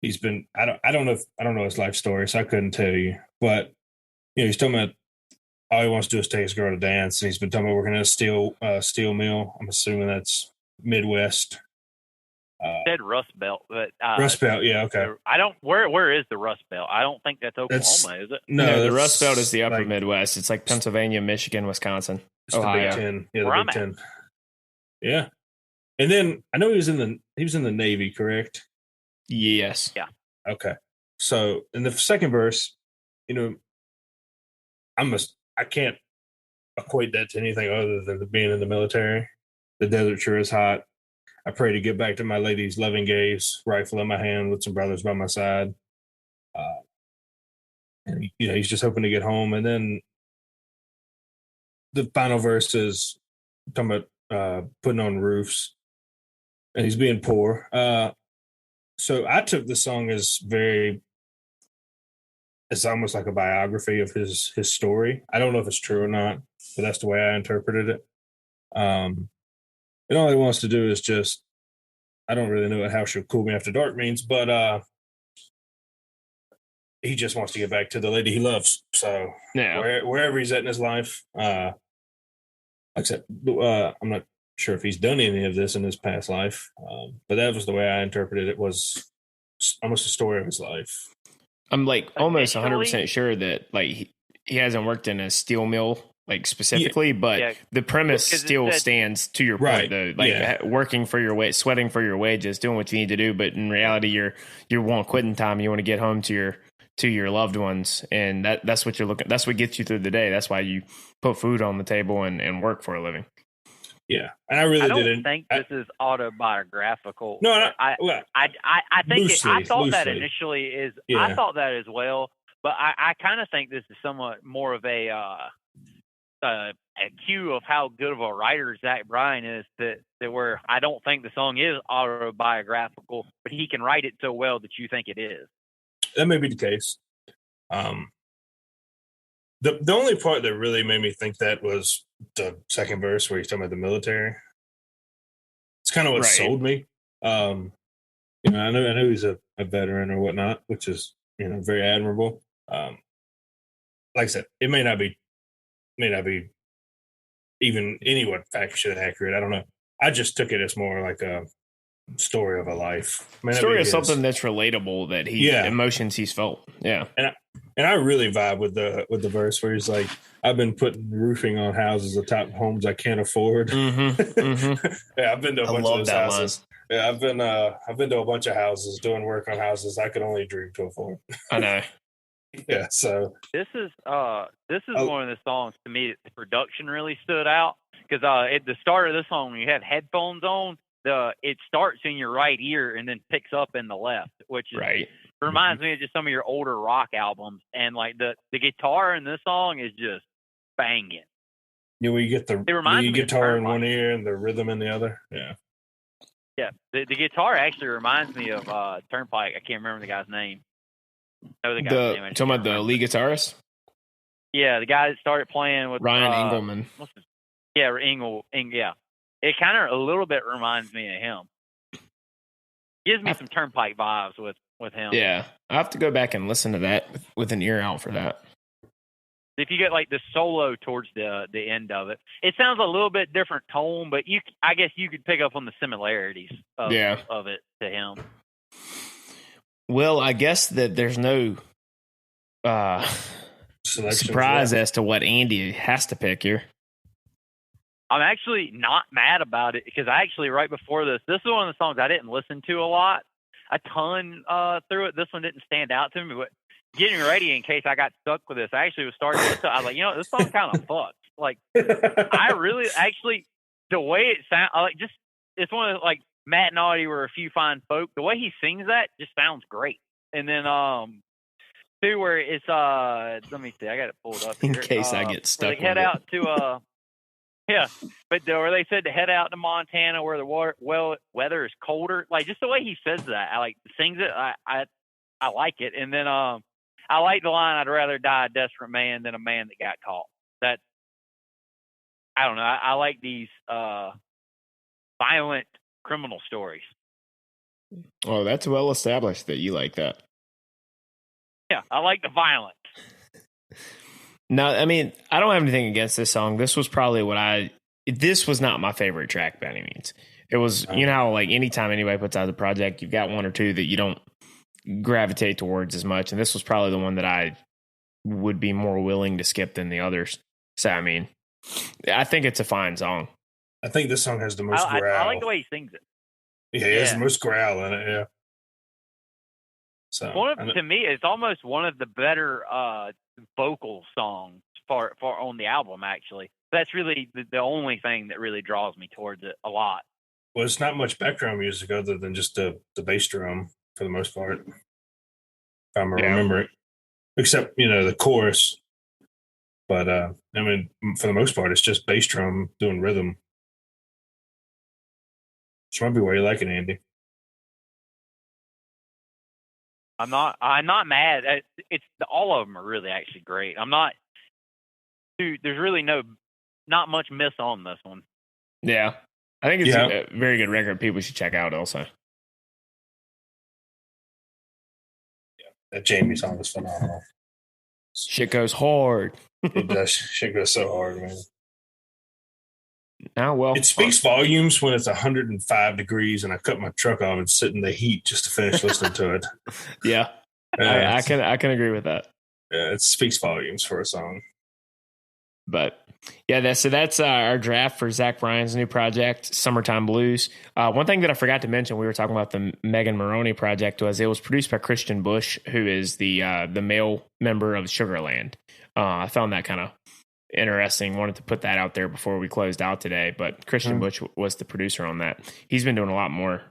S4: I don't know his life story, so I couldn't tell you. But he's talking about all he wants to do is take his girl to dance, and he's been talking about working at a steel mill. I'm assuming that's Midwest.
S5: Said Rust Belt, but
S4: Rust Belt, yeah, okay.
S5: I don't. Where is the Rust Belt? I don't think that's Oklahoma, is it?
S2: No, the Rust Belt is the upper Midwest. It's like Pennsylvania, Michigan, Wisconsin, Ohio.
S4: The Big Ten. Yeah, the Big Ten. Yeah, and then I know he was in the Navy, correct?
S2: Yes.
S5: Yeah.
S4: Okay. So in the second verse, I can't equate that to anything other than being in the military. The desert sure is hot. I pray to get back to my lady's loving gaze, rifle in my hand with some brothers by my side. And he's just hoping to get home. And then the final verse is talking about putting on roofs, and he's being poor. So I took the song as it's almost like a biography of his story. I don't know if it's true or not, but that's the way I interpreted it. And all he wants to do is just, I don't really know what How She'll Cool Me After Dark means, but he just wants to get back to the lady he loves. So wherever he's at in his life, like I said, I'm not sure if he's done any of this in his past life, but that was the way I interpreted it, was almost a story of his life.
S2: I'm like almost 100% sure that like he hasn't worked in a steel mill like specifically, but the premise still stands to your point though. Like working for your sweating for your wages, doing what you need to do, but in reality, you want quitting time. You want to get home to your loved ones, and that's what you're looking. That's what gets you through the day. That's why you put food on the table and work for a living.
S4: Yeah, and I
S5: don't think this is autobiographical.
S4: No,
S5: I think
S4: loosely,
S5: I thought that initially is. Yeah. I thought that as well, but I kind of think this is somewhat more of a cue of how good of a writer Zach Bryan is. That where I don't think the song is autobiographical, but he can write it so well that you think it is.
S4: That may be the case. The only part that really made me think that was the second verse where he's talking about the military. It's kind of what sold me. I know he's a veteran or whatnot, which is very admirable. Like I said, it may not be even anyone factually accurate. I don't know. I just took it as more like a story of a life.
S2: Story of something that's relatable, that emotions he's felt. Yeah.
S4: And I really vibe with the verse where he's like, I've been putting roofing on houses atop homes I can't afford.
S2: Mm-hmm, mm-hmm.
S4: Yeah, I've been to a bunch of those houses. Line. Yeah, I've been to a bunch of houses doing work on houses I could only dream to afford.
S2: I know.
S4: Yeah, so
S5: This is one of the songs to me that the production really stood out because at the start of this song, when you have headphones on, it starts in your right ear and then picks up in the left, which is,
S2: Right.
S5: reminds me of just some of your older rock albums. And like the guitar in this song is just banging.
S4: yeah, we get the
S5: reminds me of
S4: guitar in
S5: Turnpike.
S4: one ear and the rhythm in the other. Yeah.
S5: Yeah, the guitar actually reminds me of Turnpike. I can't remember the guy's name. No, the guy's name. I just
S2: Talking
S5: can't
S2: about the
S5: remember.
S2: lead guitarist?
S5: Yeah, the guy that started playing with
S2: Ryan Engelman.
S5: Yeah, yeah. It kind of a little bit reminds me of him. Gives me some Turnpike vibes with him.
S2: Yeah, I have to go back and listen to that with an ear out for that.
S5: If you get like the solo towards the end of it, it sounds a little bit different tone, but I guess you could pick up on the similarities of it to him.
S2: Well, I guess that there's no surprise as to what Andy has to pick here.
S5: I'm actually not mad about it because I actually, right before this is one of the songs I didn't listen to a ton through it. This one didn't stand out to me, but getting ready in case I got stuck with this, I actually was starting to listen. I was like, this song kind of fucks. Like, I really actually, the way it sounds, it's one of the, like, Matt and Audie were a few fine folk. The way he sings that just sounds great. And then, too, where it's, let me see, I got it pulled up
S2: in
S5: here.
S2: case I get stuck.
S5: They head out to, yeah, but where they said to head out to Montana where the weather is colder, like just the way he says that, I like sings it. I like it, and then I like the line, "I'd rather die a desperate man than a man that got caught." That I don't know. I like these violent criminal stories.
S2: Oh, that's well established that you like that.
S5: Yeah, I like the violence.
S2: No, I mean, I don't have anything against this song. This was probably this was not my favorite track by any means. It was, like anytime anybody puts out a project, you've got one or two that you don't gravitate towards as much. And this was probably the one that I would be more willing to skip than the others. So, I mean, I think it's a fine song.
S4: I think this song has the most growl.
S5: I like the way he sings it.
S4: Yeah, he has the most growl in it, yeah. So
S5: to me, it's almost one of the better vocal songs for on the album. Actually, that's really the only thing that really draws me towards it a lot.
S4: Well, it's not much background music other than just the bass drum for the most part, if I'm remembering, except the chorus. But I mean, for the most part, it's just bass drum doing rhythm. Which might be why you like it, Andy.
S5: I'm not mad. It's all of them are really actually great. I'm not. Dude, there's really not much miss on this one.
S2: Yeah, I think it's a very good record. People should check out also.
S4: Yeah, that Jamie song is phenomenal.
S2: Shit goes hard.
S4: It does. Shit goes so hard, man. It speaks volumes when it's 105 degrees and I cut my truck off and sit in the heat just to finish listening to it.
S2: Yeah, I can agree with that.
S4: Yeah, it speaks volumes for a song.
S2: But yeah, that's our draft for Zach Bryan's new project, Summertime Blues. One thing that I forgot to mention, we were talking about the Megan Moroney project, was it was produced by Christian Bush, who is the male member of Sugarland. I found that kind of interesting. Wanted to put that out there before we closed out today, but Christian Bush was the producer on that. He's been doing a lot more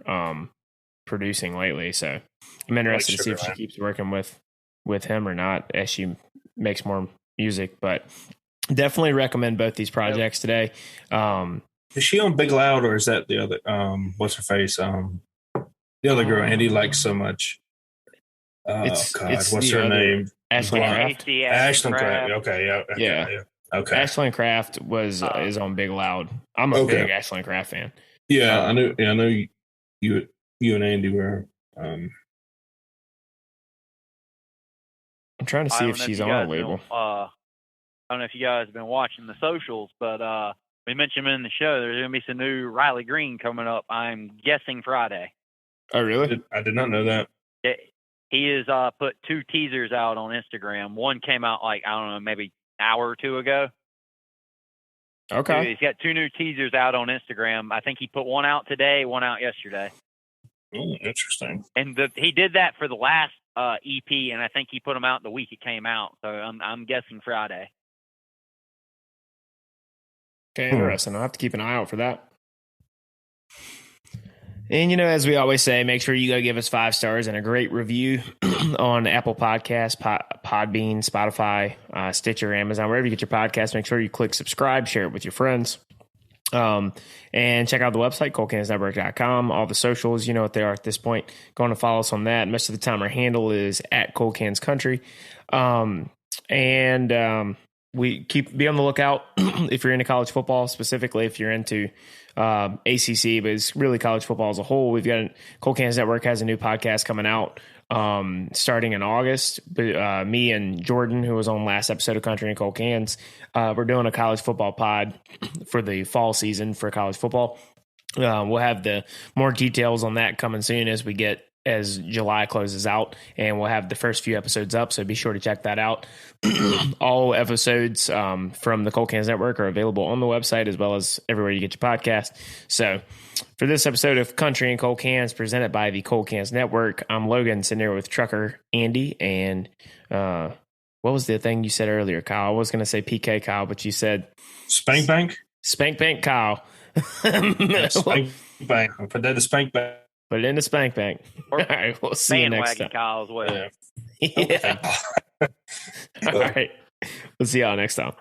S2: producing lately, so I'm interested to see if she keeps working with him or not as she makes more music. But definitely recommend both these projects today.
S4: Is she on Big Loud or is that the other what's her face? The other girl Andy likes so much. What's her name?
S2: Ashland Craft.
S4: Ashland Craft. Okay, yeah. Okay.
S2: Ashland Craft is on Big Loud. I'm a big Ashland Craft fan.
S4: Yeah, I know you and Andy were.
S2: I'm trying to see if she's on a label.
S5: I don't know if you guys have been watching the socials, but we mentioned in the show there's going to be some new Riley Green coming up. I'm guessing Friday.
S2: Oh, really?
S4: I did not know that.
S5: He has put 2 teasers out on Instagram. One came out maybe an hour or 2 ago.
S2: Okay.
S5: He's got 2 new teasers out on Instagram. I think he put one out today, one out yesterday.
S4: Oh, interesting.
S5: And he did that for the last EP, and I think he put them out the week it came out. So I'm guessing Friday.
S2: Okay, interesting. I'll have to keep an eye out for that. And, as we always say, make sure you go give us 5 stars and a great review on Apple Podcasts, Podbean, Spotify, Stitcher, Amazon, wherever you get your podcasts. Make sure you click subscribe, share it with your friends. And check out the website, coldcansnetwork.com. All the socials, you know what they are at this point. Go on to follow us on that. Most of the time, our handle is at Cold Cans Country. We be on the lookout if you're into college football, specifically if you're into ACC, but it's really college football as a whole. We've got Cold Cans Network has a new podcast coming out starting in August. But me and Jordan, who was on last episode of Country and Cold Cans, we're doing a college football pod for the fall season for college football. We'll have the more details on that coming soon as July closes out, and we'll have the first few episodes up, so be sure to check that out. All episodes from the Cold Cans Network are available on the website as well as everywhere you get your podcast. So for this episode of Country and Cold Cans presented by the Cold Cans Network, I'm Logan, sitting here with Trucker Andy, and what was the thing you said earlier, Kyle? I was going to say PK Kyle, but you said
S4: Spank Bank?
S2: Spank Bank Kyle.
S4: Spank Bank. I'll put that in the Spank Bank.
S2: Put it in the Spank Bank. All right, we'll see you next time.
S5: Kyle as well.
S2: Yeah. All right. We'll see y'all next time.